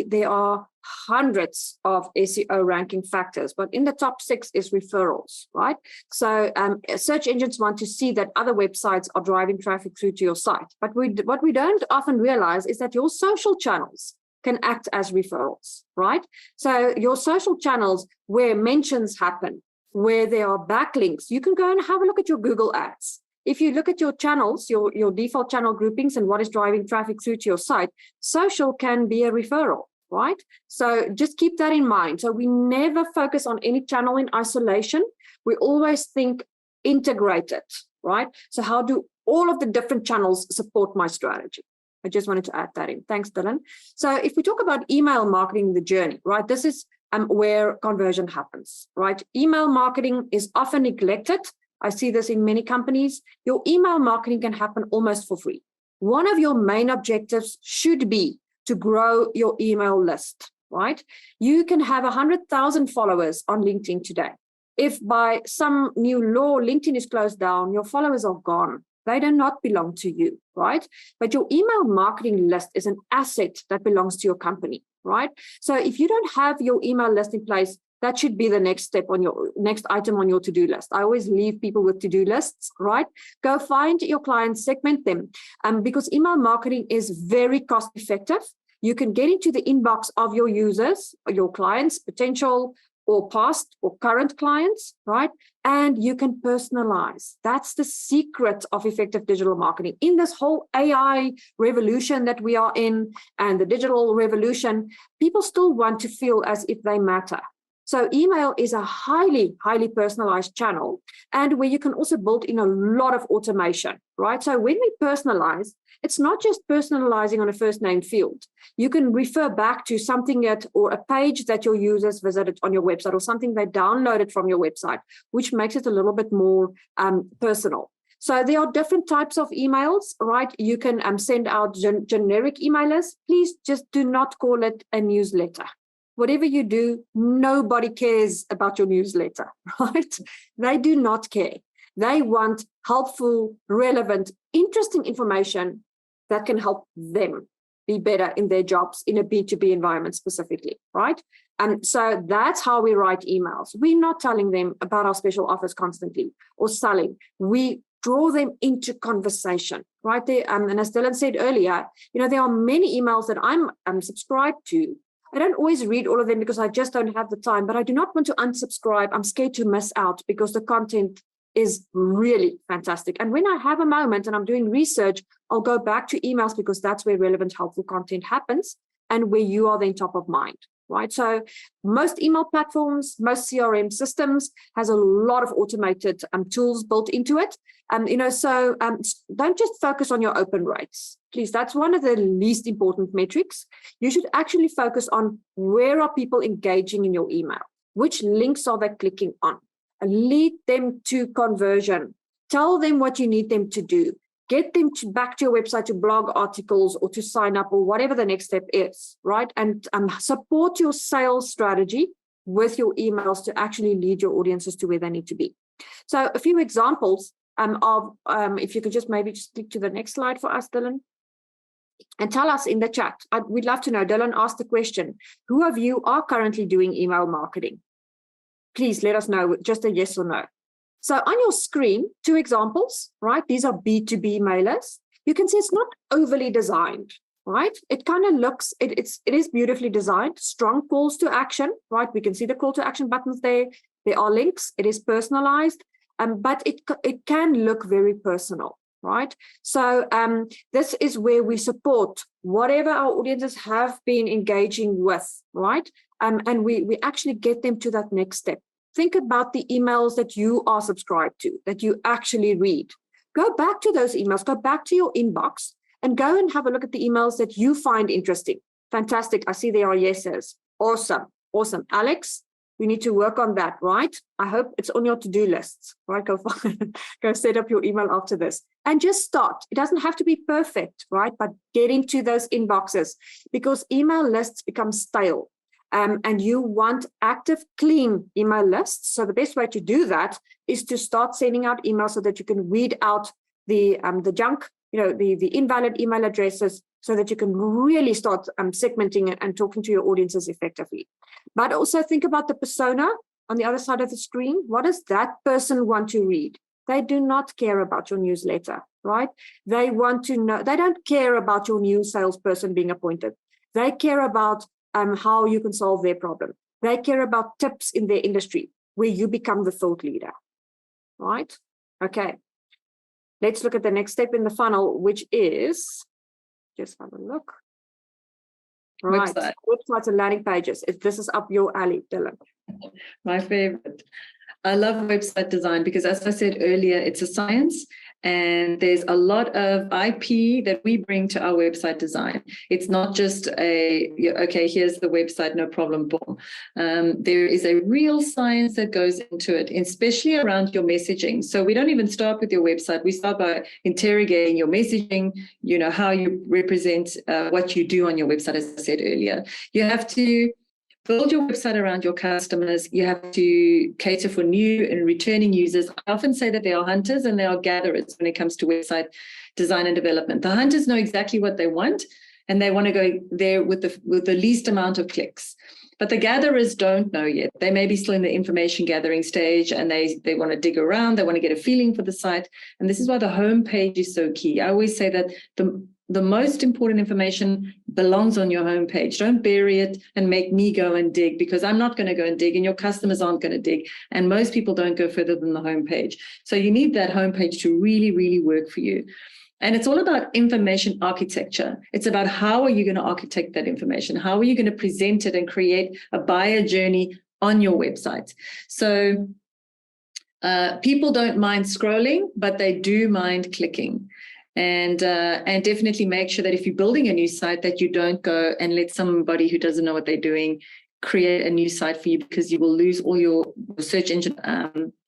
Speaker 2: there are hundreds of SEO ranking factors, but in the top 6 is referrals, right? So search engines want to see that other websites are driving traffic through to your site. But what we don't often realize is that your social channels can act as referrals, right? So your social channels where mentions happen, where there are backlinks, you can go and have a look at your Google ads. If you look at your channels, your default channel groupings and what is driving traffic through to your site, social can be a referral, right? So just keep that in mind. So we never focus on any channel in isolation. We always think integrated, right? So how do all of the different channels support my strategy? I just wanted to add that in. Thanks, Dylan. So if we talk about email marketing, the journey, right? This is where conversion happens, right? Email marketing is often neglected. I see this in many companies. Your email marketing can happen almost for free. One of your main objectives should be to grow your email list, right? You can have 100,000 followers on LinkedIn today. If by some new law LinkedIn is closed down, your followers are gone. They do not belong to you, right? But your email marketing list is an asset that belongs to your company, right? So if you don't have your email list in place, that should be the next step on your next item on your to-do list. I always leave people with to-do lists, right? Go find your clients, segment them, because email marketing is very cost effective. You can get into the inbox of your users, your clients, potential or past or current clients, right? And you can personalize. That's the secret of effective digital marketing. In this whole AI revolution that we are in and the digital revolution, people still want to feel as if they matter. So email is a highly, highly personalized channel, and where you can also build in a lot of automation, right? So when we personalize, it's not just personalizing on a first name field. You can refer back to something or a page that your users visited on your website or something they downloaded from your website, which makes it a little bit more personal. So there are different types of emails, right? You can send out generic emailers. Please just do not call it a newsletter. Whatever you do, nobody cares about your newsletter, right? They do not care. They want helpful, relevant, interesting information that can help them be better in their jobs in a B2B environment specifically, right? And so that's how we write emails. We're not telling them about our special offers constantly or selling. We draw them into conversation, right? There, and as Dylan said earlier, there are many emails that I'm subscribed to. I don't always read all of them because I just don't have the time, but I do not want to unsubscribe. I'm scared to miss out because the content is really fantastic. And when I have a moment and I'm doing research, I'll go back to emails because that's where relevant, helpful content happens and where you are then top of mind, right? So most email platforms, most CRM systems has a lot of automated tools built into it. So don't just focus on your open rates. Please, that's one of the least important metrics. You should actually focus on where are people engaging in your email? Which links are they clicking on? And lead them to conversion. Tell them what you need them to do. Get them back to your website to blog articles or to sign up or whatever the next step is, right? And support your sales strategy with your emails to actually lead your audiences to where they need to be. So a few examples of, if you could just maybe just click to the next slide for us, Dylan. And tell us in the chat. We'd love to know. Dylan asked the question, who of you are currently doing email marketing? Please let us know, just a yes or no. So on your screen, 2 examples, right? These are B2B mailers. You can see it's not overly designed, right? It kind of looks, it is beautifully designed, strong calls to action, right? We can see the call to action buttons there. There are links. It is personalized, but it can look very personal, right? So this is where we support whatever our audiences have been engaging with, right? And we actually get them to that next step. Think about the emails that you are subscribed to, that you actually read. Go back to those emails, go back to your inbox and go and have a look at the emails that you find interesting. Fantastic. I see there are yeses. Awesome. Awesome. Alex, we need to work on that, right? I hope it's on your to-do lists, right? Go set up your email after this and just start. It doesn't have to be perfect, right? But get into those inboxes because email lists become stale. And you want active, clean email lists. So the best way to do that is to start sending out emails so that you can weed out the junk, the invalid email addresses, so that you can really start segmenting and talking to your audiences effectively. But also think about the persona on the other side of the screen. What does that person want to read? They do not care about your newsletter, right? They want to know, they don't care about your new salesperson being appointed. They care about how you can solve their problem. They care about tips in their industry where you become the thought leader, right? Okay, let's look at the next step in the funnel, which is, just have a look. Right, websites and landing pages. This is up your alley, Dylan.
Speaker 1: My favorite. I love website design because, as I said earlier, it's a science and there's a lot of IP that we bring to our website design. It's not just okay, here's the website, no problem, boom. There is a real science that goes into it, especially around your messaging. So we don't even start with your website. We start by interrogating your messaging, how you represent what you do on your website, as I said earlier. You have to build your website around your customers. You have to cater for new and returning users. I often say that there are hunters and there are gatherers when it comes to website design and development. The hunters know exactly what they want, and they want to go there with the least amount of clicks. But the gatherers don't know yet. They may be still in the information gathering stage, and they want to dig around. They want to get a feeling for the site. And this is why the homepage is so key. I always say that the most important information belongs on your homepage. Don't bury it and make me go and dig, because I'm not going to go and dig and your customers aren't going to dig. And most people don't go further than the homepage. So you need that homepage to really, really work for you. And it's all about information architecture. It's about how are you going to architect that information? How are you going to present it and create a buyer journey on your website? So people don't mind scrolling, but they do mind clicking. And definitely make sure that if you're building a new site, that you don't go and let somebody who doesn't know what they're doing create a new site for you, because you will lose all your search engine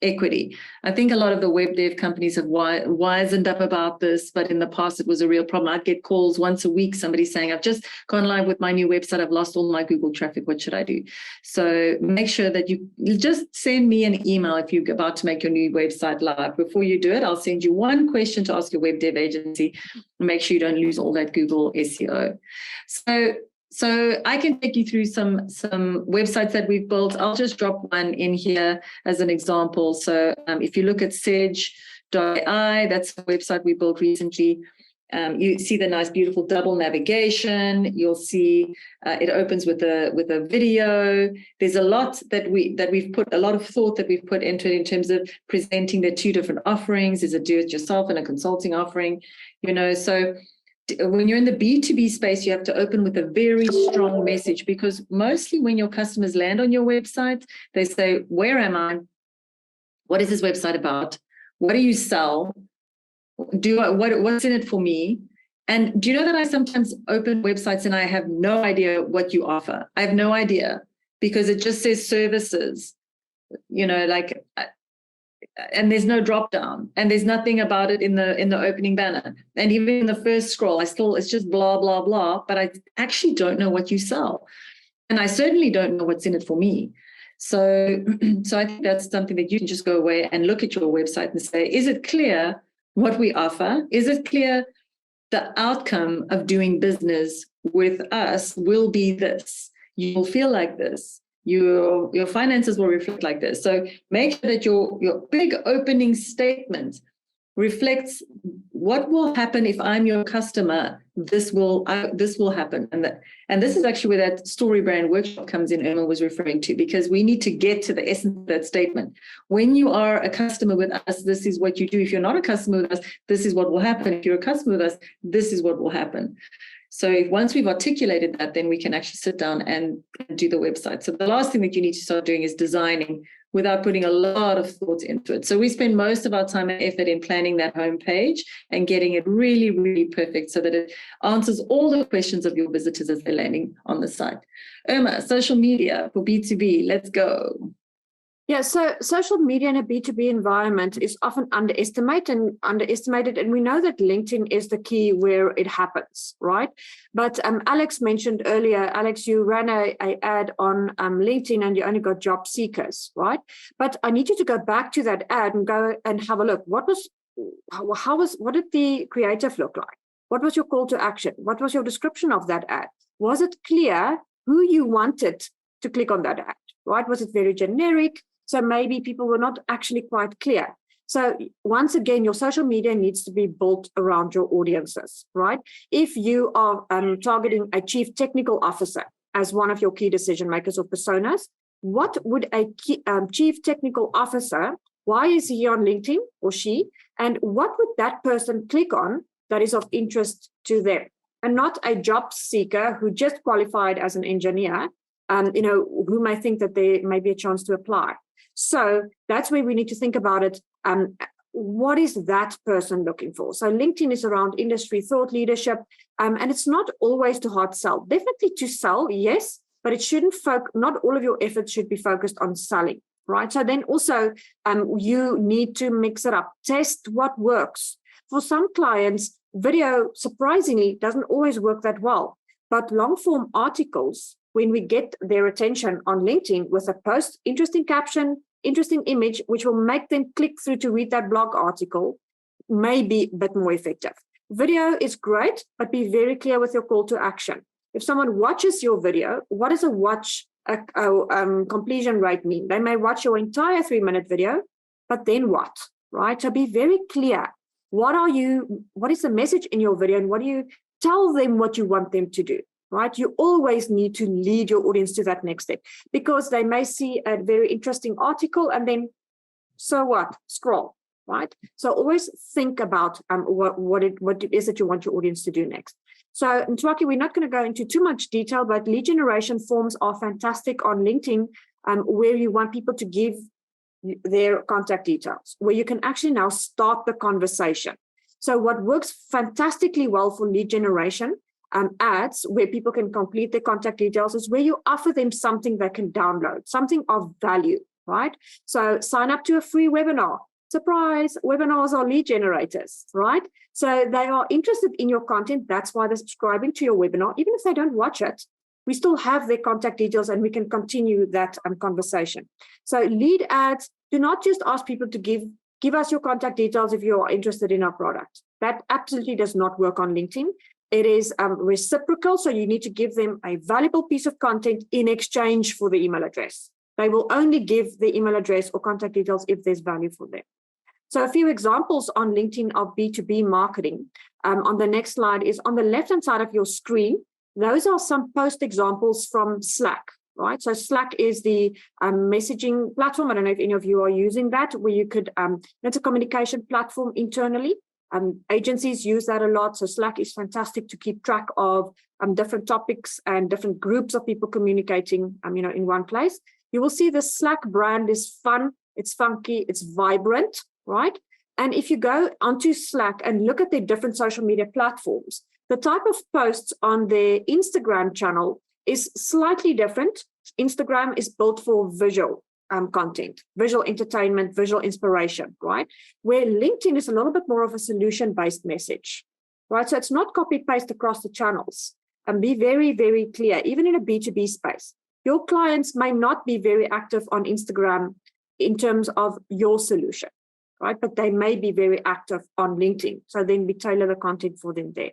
Speaker 1: equity. I think a lot of the web dev companies have wisened up about this, but in the past it was a real problem. I'd get calls once a week, somebody saying, I've just gone live with my new website, I've lost all my Google traffic, what should I do? So make sure that you just send me an email if you're about to make your new website live. Before you do it, I'll send you one question to ask your web dev agency. Make sure you don't lose all that Google SEO. So I can take you through some websites that we've built. I'll just drop one in here as an example. So if you look at sedge.ai, that's a website we built recently. You see the nice, beautiful double navigation. You'll see it opens with a video. There's a lot that we've put a lot of thought that we've put into it in terms of presenting the two different offerings. There's a do-it-yourself and a consulting offering. So when you're in the B2B space, you have to open with a very strong message, because mostly when your customers land on your website, they say, "Where am I? What is this website about? What do you sell? What's in it for me?" And do you know that I sometimes open websites and I have no idea what you offer? I have no idea, because it just says services, and there's no drop down, and there's nothing about it in the opening banner, and even in the first scroll, it's just blah blah blah. But I actually don't know what you sell, and I certainly don't know what's in it for me. So I think that's something that you can just go away and look at your website and say, is it clear what we offer? Is it clear the outcome of doing business with us will be this? You will feel like this. Your finances will reflect like this. So make sure that your big opening statement reflects what will happen if I'm your customer. This will happen, and this is actually where that story brand workshop comes in. Irma was referring to, because we need to get to the essence of that statement. When you are a customer with us, this is what you do. If you're not a customer with us, this is what will happen. If you're a customer with us, this is what will happen. So once we've articulated that, then we can actually sit down and do the website. So the last thing that you need to start doing is designing without putting a lot of thought into it. So we spend most of our time and effort in planning that homepage and getting it really, really perfect so that it answers all the questions of your visitors as they're landing on the site. Irma, social media for B2B, let's go.
Speaker 2: Yeah, so social media in a B2B environment is often underestimated, and we know that LinkedIn is the key where it happens, right? But Alex mentioned earlier, Alex, you ran a ad on LinkedIn and you only got job seekers, right? But I need you to go back to that ad and go and have a look. What did the creative look like? What was your call to action? What was your description of that ad? Was it clear who you wanted to click on that ad, right? Was it very generic? So maybe people were not actually quite clear. So once again, your social media needs to be built around your audiences, right? If you are targeting a chief technical officer as one of your key decision makers or personas, what would a chief technical officer, why is he on LinkedIn or she? And what would that person click on that is of interest to them? And not a job seeker who just qualified as an engineer, who may think that there may be a chance to apply. So that's where we need to think about it. What is that person looking for? So LinkedIn is around industry thought leadership, and it's not always to hard sell. Definitely to sell, yes, but it shouldn't not all of your efforts should be focused on selling, right? So then also you need to mix it up. Test what works. For some clients, video surprisingly doesn't always work that well, but long form articles, when we get their attention on LinkedIn with a post, interesting caption, interesting image, which will make them click through to read that blog article, may be a bit more effective. Video is great, but be very clear with your call to action. If someone watches your video, what does a completion rate mean? They may watch your entire 3-minute video, but then what, right? So be very clear. What is the message in your video, and what do you tell them what you want them to do? Right? You always need to lead your audience to that next step, because they may see a very interesting article and then, so what? Scroll, right? So always think about what it is that you want your audience to do next. So, Ntwaki, we're not going to go into too much detail, but lead generation forms are fantastic on LinkedIn, where you want people to give their contact details, where you can actually now start the conversation. So what works fantastically well for lead generation ads where people can complete their contact details is where you offer them something they can download, something of value, right? So sign up to a free webinar. Surprise, webinars are lead generators, right? So they are interested in your content. That's why they're subscribing to your webinar. Even if they don't watch it, we still have their contact details and we can continue that conversation. So lead ads, do not just ask people to give us your contact details if you are interested in our product. That absolutely does not work on LinkedIn. It is reciprocal, so you need to give them a valuable piece of content in exchange for the email address. They will only give the email address or contact details if there's value for them. So a few examples on LinkedIn of B2B marketing. On the next slide is on the left-hand side of your screen. Those are some post examples from Slack, right? So Slack is the messaging platform. I don't know if any of you are using that, where you could, it's a communication platform internally. Agencies use that a lot. So Slack is fantastic to keep track of different topics and different groups of people communicating, in one place. You will see the Slack brand is fun, it's funky, it's vibrant, right? And if you go onto Slack and look at the different social media platforms, the type of posts on their Instagram channel is slightly different. Instagram is built for visual content, visual entertainment, visual inspiration, right? Where LinkedIn is a little bit more of a solution-based message, right? So it's not copy-paste across the channels. And be very, very clear, even in a B2B space, your clients may not be very active on Instagram in terms of your solution, right? But they may be very active on LinkedIn. So then we tailor the content for them there.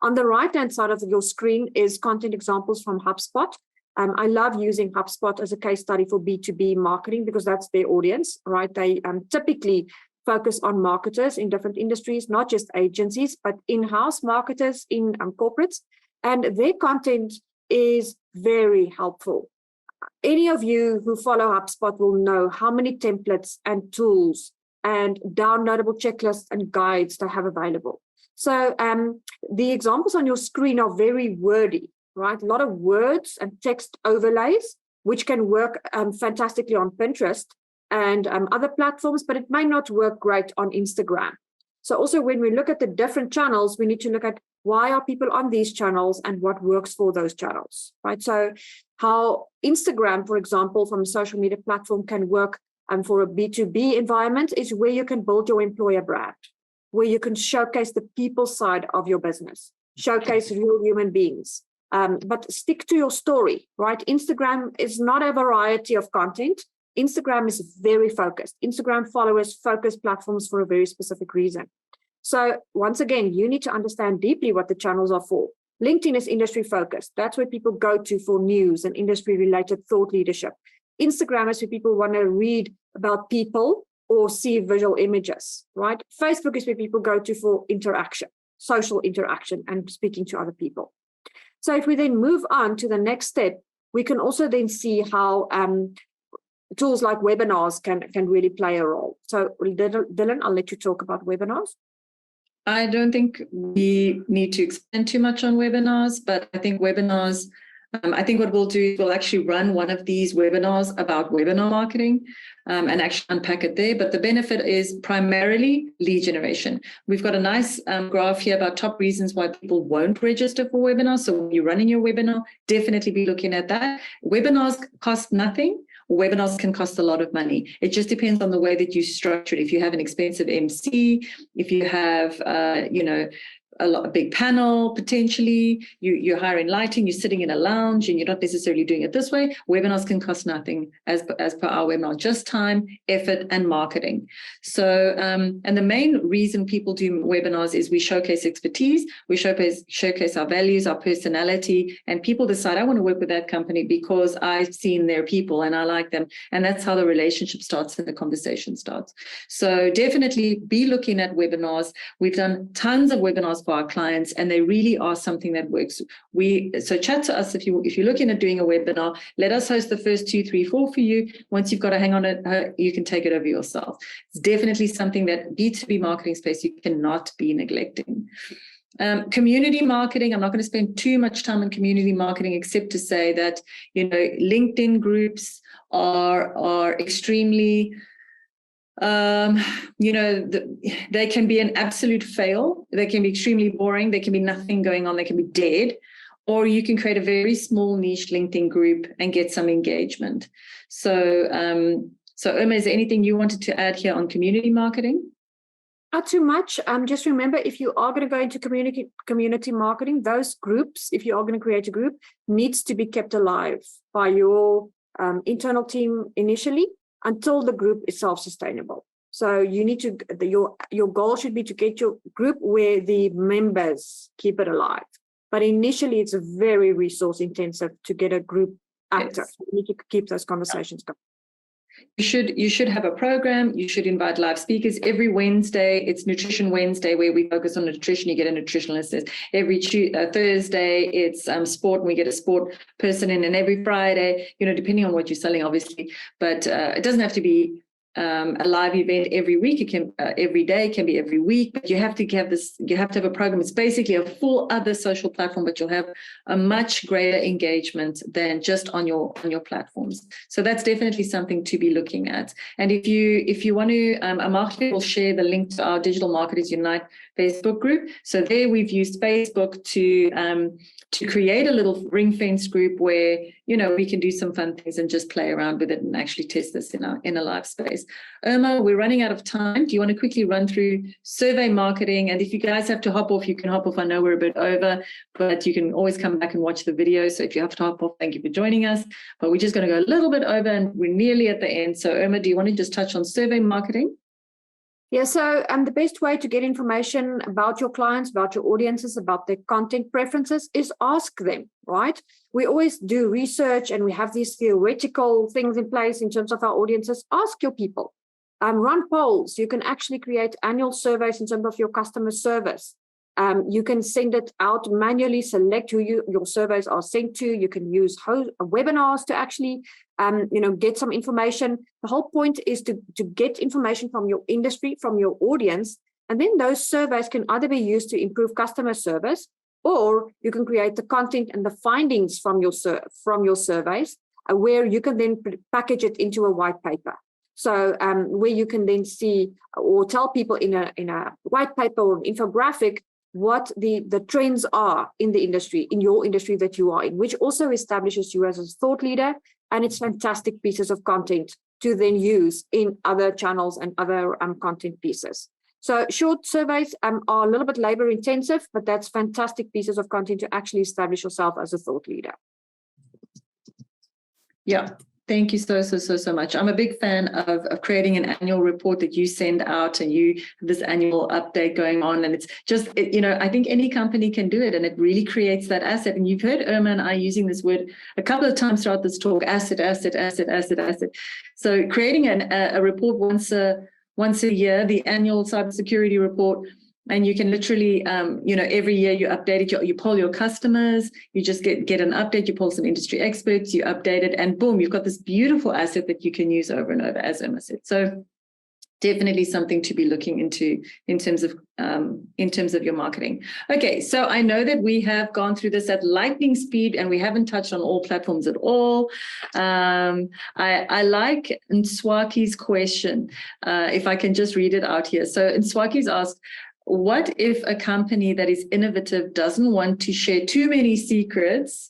Speaker 2: On the right-hand side of your screen is content examples from HubSpot. I love using HubSpot as a case study for B2B marketing because that's their audience, right? They typically focus on marketers in different industries, not just agencies, but in-house marketers in corporates. And their content is very helpful. Any of you who follow HubSpot will know how many templates and tools and downloadable checklists and guides they have available. So the examples on your screen are very wordy, right? A lot of words and text overlays, which can work fantastically on Pinterest and other platforms, but it may not work great on Instagram. So also when we look at the different channels, we need to look at why are people on these channels and what works for those channels, right? So how Instagram, for example, from a social media platform can work for a B2B environment is where you can build your employer brand, where you can showcase the people side of your business, showcase real human beings, but stick to your story, right? Instagram is not a variety of content. Instagram is very focused. Instagram followers focus platforms for a very specific reason. So once again, you need to understand deeply what the channels are for. LinkedIn is industry focused. That's where people go to for news and industry related thought leadership. Instagram is where people want to read about people or see visual images, right? Facebook is where people go to for interaction, social interaction and speaking to other people. So if we then move on to the next step, we can also then see how tools like webinars can really play a role. So Dylan, I'll let you talk about webinars.
Speaker 1: I don't think we need to expand too much on webinars, but I think webinars, I think what we'll do is we'll actually run one of these webinars about webinar marketing and actually unpack it there. But the benefit is primarily lead generation. We've got a nice graph here about top reasons why people won't register for webinars. So when you're running your webinar, definitely be looking at that. Webinars cost nothing. Webinars can cost a lot of money. It just depends on the way that you structure it. If you have an expensive MC, if you have, a big panel, potentially, you're hiring lighting, you're sitting in a lounge and you're not necessarily doing it this way, webinars can cost nothing as per our webinar, just time, effort, and marketing. So, and the main reason people do webinars is we showcase expertise, we showcase our values, our personality, and people decide, I want to work with that company because I've seen their people and I like them. And that's how the relationship starts and the conversation starts. So definitely be looking at webinars. We've done tons of webinars for our clients, and they really are something that works. So chat to us if you're looking at doing a webinar. Let us host the first 2, 3, 4 for you. Once you've got a hang on it, you can take it over yourself. It's definitely something that B2B marketing space you cannot be neglecting. Community marketing, I'm not going to spend too much time on community marketing except to say that LinkedIn groups are extremely they can be an absolute fail. They can be extremely boring. There can be nothing going on. They can be dead. Or you can create a very small niche LinkedIn group and get some engagement. So, Irma, is there anything you wanted to add here on community marketing?
Speaker 2: Not too much. Just remember, if you are going to go into community marketing, those groups, if you are going to create a group, needs to be kept alive by your internal team initially, until the group is self-sustainable. So you need to, your goal should be to get your group where the members keep it alive. But initially, it's very resource intensive to get a group active. Yes. You need to keep those conversations going.
Speaker 1: You should have a program. You should invite live speakers. Every Wednesday, it's Nutrition Wednesday, where we focus on nutrition. You get a nutritionalist. Every Thursday, it's sport, and we get a sport person in. And every Friday, depending on what you're selling, obviously, but it doesn't have to be a live event every week. It can every day, it can be every week, but you have to have this. You have to have a program. It's basically a full other social platform, but you'll have a much greater engagement than just on your platforms. So that's definitely something to be looking at. And if you want to, a marketer will share the link to our Digital Marketers Unite Facebook group. So there we've used Facebook to create a little ring fence group where we can do some fun things and just play around with it and actually test this in a live space. Irma, we're running out of time. Do you want to quickly run through survey marketing? And if you guys have to hop off, you can hop off. I know we're a bit over, but you can always come back and watch the video. So if you have to hop off, thank you for joining us. But we're just going to go a little bit over and we're nearly at the end. So Irma, do you want to just touch on survey marketing?
Speaker 2: Yeah, so the best way to get information about your clients, about your audiences, about their content preferences is ask them, right? We always do research and we have these theoretical things in place in terms of our audiences. Ask your people. Run polls. You can actually create annual surveys in terms of your customer service. You can send it out manually, select who your surveys are sent to. You can use webinars to actually, get some information. The whole point is to get information from your industry, from your audience, and then those surveys can either be used to improve customer service, or you can create the content and the findings from your surveys, where you can then package it into a white paper. So where you can then see or tell people in a white paper or infographic what the trends are in the industry, in your industry that you are in, which also establishes you as a thought leader. And it's fantastic pieces of content to then use in other channels and other content pieces. So short surveys are a little bit labor intensive, but that's fantastic pieces of content to actually establish yourself as a thought leader.
Speaker 1: Yeah. Thank you so much. I'm a big fan of creating an annual report that you send out, and you have this annual update going on. And it's just, I think any company can do it, and it really creates that asset. And you've heard Irma and I using this word a couple of times throughout this talk: asset. So creating a report once a year, the annual cybersecurity report. And you can literally, every year you update it, you poll your customers, you just get an update, you poll some industry experts, you update it, and boom, you've got this beautiful asset that you can use over and over, as Irma said. So definitely something to be looking into in terms of your marketing. Okay, so I know that we have gone through this at lightning speed and we haven't touched on all platforms at all. I like Nswaki's question, if I can just read it out here. So Nswaki's asked, what if a company that is innovative doesn't want to share too many secrets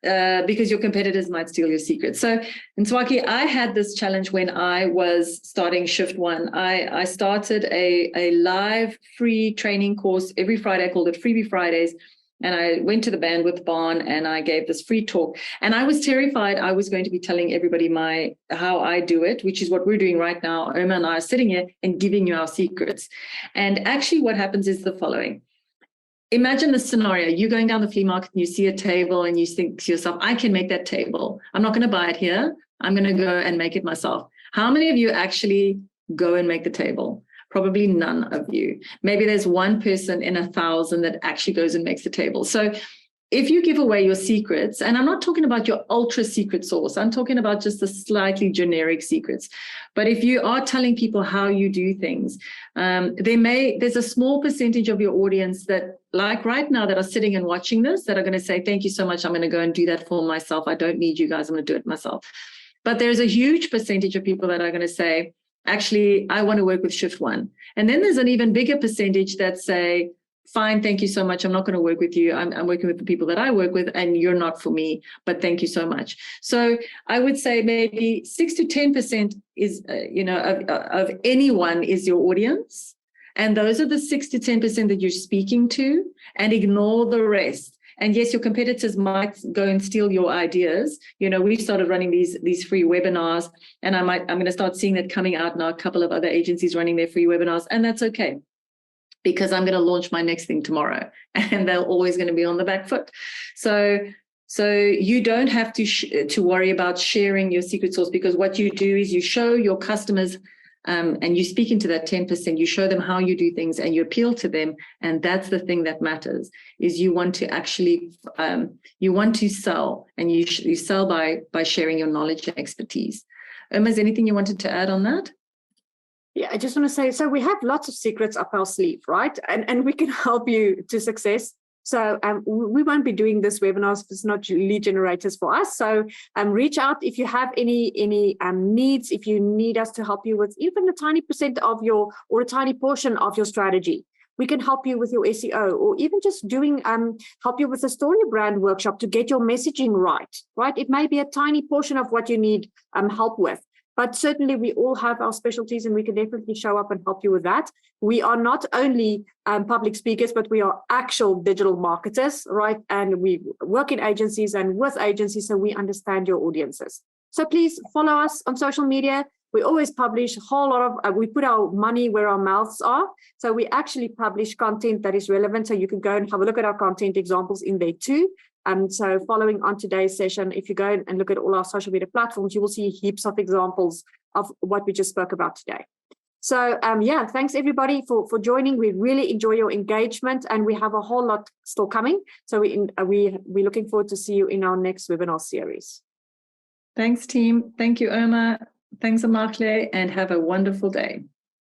Speaker 1: because your competitors might steal your secrets? So, Nswaki, I had this challenge when I was starting Shift One. I started a live free training course every Friday. I called it Freebie Fridays. And I went to the Bandwidth Barn and I gave this free talk. And I was terrified I was going to be telling everybody how I do it, which is what we're doing right now. Irma and I are sitting here and giving you our secrets. And actually what happens is the following. Imagine the scenario. You're going down the flea market and you see a table and you think to yourself, I can make that table. I'm not going to buy it here. I'm going to go and make it myself. How many of you actually go and make the table? Probably none of you. Maybe there's one person in 1,000 that actually goes and makes the table. So if you give away your secrets, and I'm not talking about your ultra secret sauce, I'm talking about just the slightly generic secrets. But if you are telling people how you do things, there's a small percentage of your audience that, like right now, that are sitting and watching this, that are going to say, thank you so much. I'm going to go and do that for myself. I don't need you guys. I'm going to do it myself. But there's a huge percentage of people that are going to say, actually, I want to work with Shift One. And then there's an even bigger percentage that say, fine, thank you so much. I'm not going to work with you. I'm working with the people that I work with, and you're not for me, but thank you so much. So I would say maybe 6 to 10% is, of anyone is your audience. And those are the 6 to 10% that you're speaking to, and ignore the rest. And yes, your competitors might go and steal your ideas. We've started running these free webinars, and I'm going to start seeing that coming out now. A couple of other agencies running their free webinars, and that's okay, because I'm going to launch my next thing tomorrow, and they're always going to be on the back foot. So So you don't have to worry about sharing your secret sauce, because what you do is you show your customers and you speak into that 10%, you show them how you do things and you appeal to them. And that's the thing that matters, is you want to actually, you want to sell, and you sell by sharing your knowledge and expertise. Is there anything you wanted to add on that?
Speaker 2: Yeah, I just want to say, so we have lots of secrets up our sleeve, right? And we can help you to success. So we won't be doing this webinars if it's not lead generators for us. So reach out if you have any needs, if you need us to help you with even a tiny percent of your, or a tiny portion of your strategy. We can help you with your SEO, or even just doing help you with a story brand workshop to get your messaging right? It may be a tiny portion of what you need help with. But certainly we all have our specialties, and we can definitely show up and help you with that. We are not only public speakers, but we are actual digital marketers, right? And we work in agencies and with agencies, so we understand your audiences. So please follow us on social media. We always publish a whole lot of, we put our money where our mouths are. So we actually publish content that is relevant. So you can go and have a look at our content examples in there too. So following on today's session, if you go and look at all our social media platforms, you will see heaps of examples of what we just spoke about today. So yeah, thanks everybody for joining. We really enjoy your engagement, and we have a whole lot still coming. So we're looking forward to see you in our next webinar series.
Speaker 1: Thanks, team. Thank you, Irma. Thanks, Amakle, and have a wonderful day.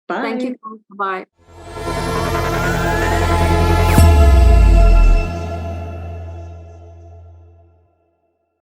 Speaker 1: Bye.
Speaker 2: Thank you. Bye.